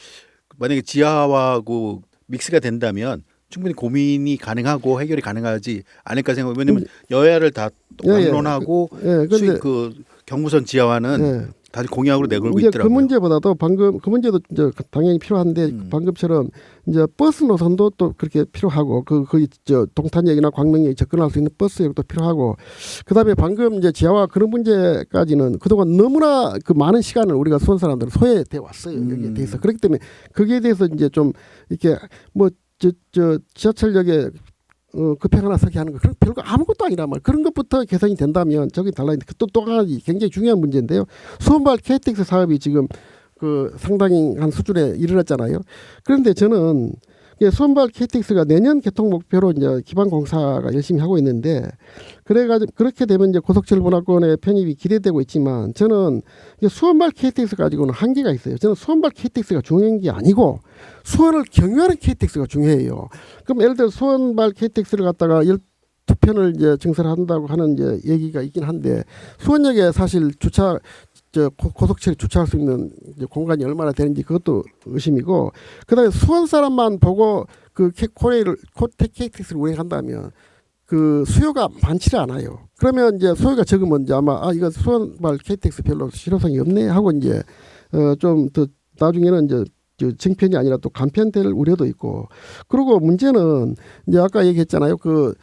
만약에 지하화하고 믹스가 된다면 충분히 고민이 가능하고 해결이 가능하지 않을까 생각해요. 왜냐하면 여야를 다 막론하고 근데 그 경부선 지하화는 다들 공약으로 내걸고 이제 있더라고요. 그 문제보다도 방금 그 문제도 이제 당연히 필요한데 방금처럼 이제 버스 노선도 또 그렇게 필요하고 거기 동탄역이나 광명역에 접근할 수 있는 버스역도 필요하고 그다음에 방금 이제 지하화 그런 문제까지는 그동안 너무나 그 많은 시간을 우리가 수원 사람들은 소외돼 왔어요. 여기에 대해서 그렇기 때문에 거기에 대해서 이제 좀 이렇게 뭐 지하철역에 급행 하나 서게 하는 거 그런 별거 아무것도 아니란 말. 그런 것부터 개선이 된다면 저기 달라있는데 또 가지 굉장히 중요한 문제인데요. 수원발 KTX 사업이 지금 그 상당히 한 수준에 이르렀잖아요. 그런데 저는 수원발 KTX가 내년 개통 목표로 이제 기반 공사가 열심히 하고 있는데 그래가지고 그렇게 되면 이제 고속철 분화권의 편입이 기대되고 있지만 저는 수원발 KTX 가지고는 한계가 있어요. 저는 수원발 KTX가 중요한 게 아니고 수원을 경유하는 KTX가 중요해요. 그럼 예를 들어 수원발 KTX를 갖다가 12편을 이제 증설한다고 하는 이제 얘기가 있긴 한데 수원역에 사실 고속철이 주차할 수 있는 이제 공간이 얼마나 되는지 그것도 의심이고 그다음에 수원 사람만 보고 그 KTX를 운행한다면 그 수요가 많지를 않아요. 그러면 이제 수요가 적으면 이제 아마 이거 수원발 KTX 별로 실효성이 없네 하고 이제 좀 더 나중에는 이제 정편이 아니라 또 간편될 우려도 있고 그리고 문제는 이제 아까 얘기했잖아요. 그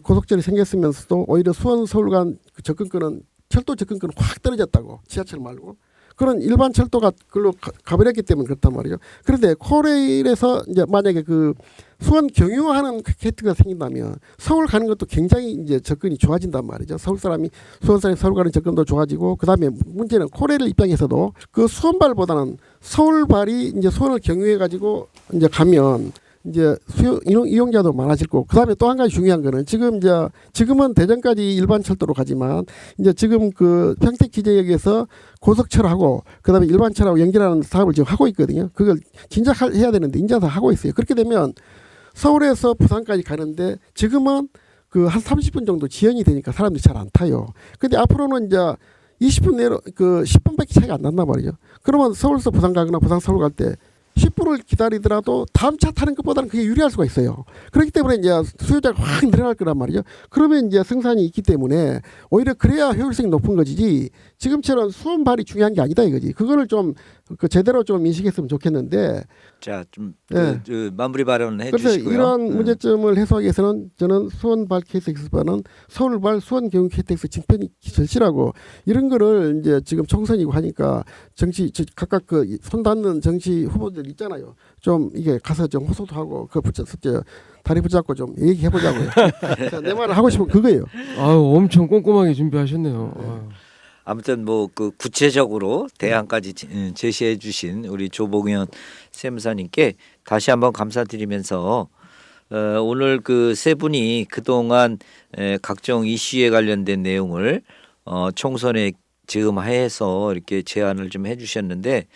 고속철이 생겼으면서도 오히려 수원 서울 간 그 접근권은 철도 접근권은 확 떨어졌다고 지하철 말고 그런 일반 철도가 그걸로 가버렸기 때문에 그렇단 말이죠. 그런데 코레일에서 이제 만약에 그 수원 경유하는 KTX가 생긴다면 서울 가는 것도 굉장히 이제 접근이 좋아진단 말이죠. 수원 사람이 서울 가는 접근도 좋아지고 그다음에 문제는 코레일 입장에서도 그 수원발보다는 서울발이 이제 수원을 경유해 가지고 이제 가면 이제 이용자도 많아질 거고 그다음에 또 한 가지 중요한 거는 지금은 대전까지 일반 철도로 가지만 이제 지금 그 평택 기재역에서 고속철하고 그다음에 일반철하고 연결하는 사업을 지금 하고 있거든요. 그걸 진작 해야 되는데 이제 다 하고 있어요. 그렇게 되면 서울에서 부산까지 가는데 지금은 그 한 30분 정도 지연이 되니까 사람들이 잘 안 타요. 근데 앞으로는 이제 20분 내로 그 10분밖에 차이가 안 난단 말이죠. 그러면 서울에서 부산 가거나 부산 서울 갈 때 10분을 기다리더라도 다음 차 타는 것보다는 그게 유리할 수가 있어요. 그렇기 때문에 이제 수요자가 확 늘어날 거란 말이죠. 그러면 이제 생산이 있기 때문에 오히려 그래야 효율성이 높은 거지. 지금처럼 수원발이 중요한 게 아니다 이거지. 그거를 좀 그 제대로 좀 인식했으면 좋겠는데. 자, 좀 네. 마무리 발언을 그래서 해주시고요. 이런 문제점을 해소하기 위해서는 저는 수원발 KTX보다는 서울발 수원경유 KTX 증편이 절실하고 이런 거를 이제 지금 총선이고 하니까 각각 그 손 닿는 정치 후보들 있잖아요. 좀 이게 가서 좀 호소도 하고 다리 붙잡고 좀 얘기해보자고요. 내 말을 하고 싶은 그거예요. 엄청 꼼꼼하게 준비하셨네요. 아유. 아무튼 뭐 그 구체적으로 대안까지 제시해 주신 우리 조봉현 세무사님께 다시 한번 감사드리면서 오늘 그 세 분이 그동안 각종 이슈에 관련된 내용을 총선에 즈음하에서 이렇게 제안을 좀 해주셨는데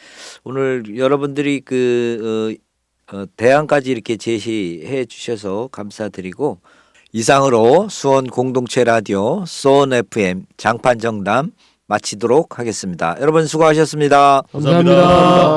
오늘 여러분들이 그 대안까지 이렇게 제시해 주셔서 감사드리고 이상으로 수원 공동체 라디오 수원 FM 장판정담 마치도록 하겠습니다. 여러분 수고하셨습니다. 감사합니다.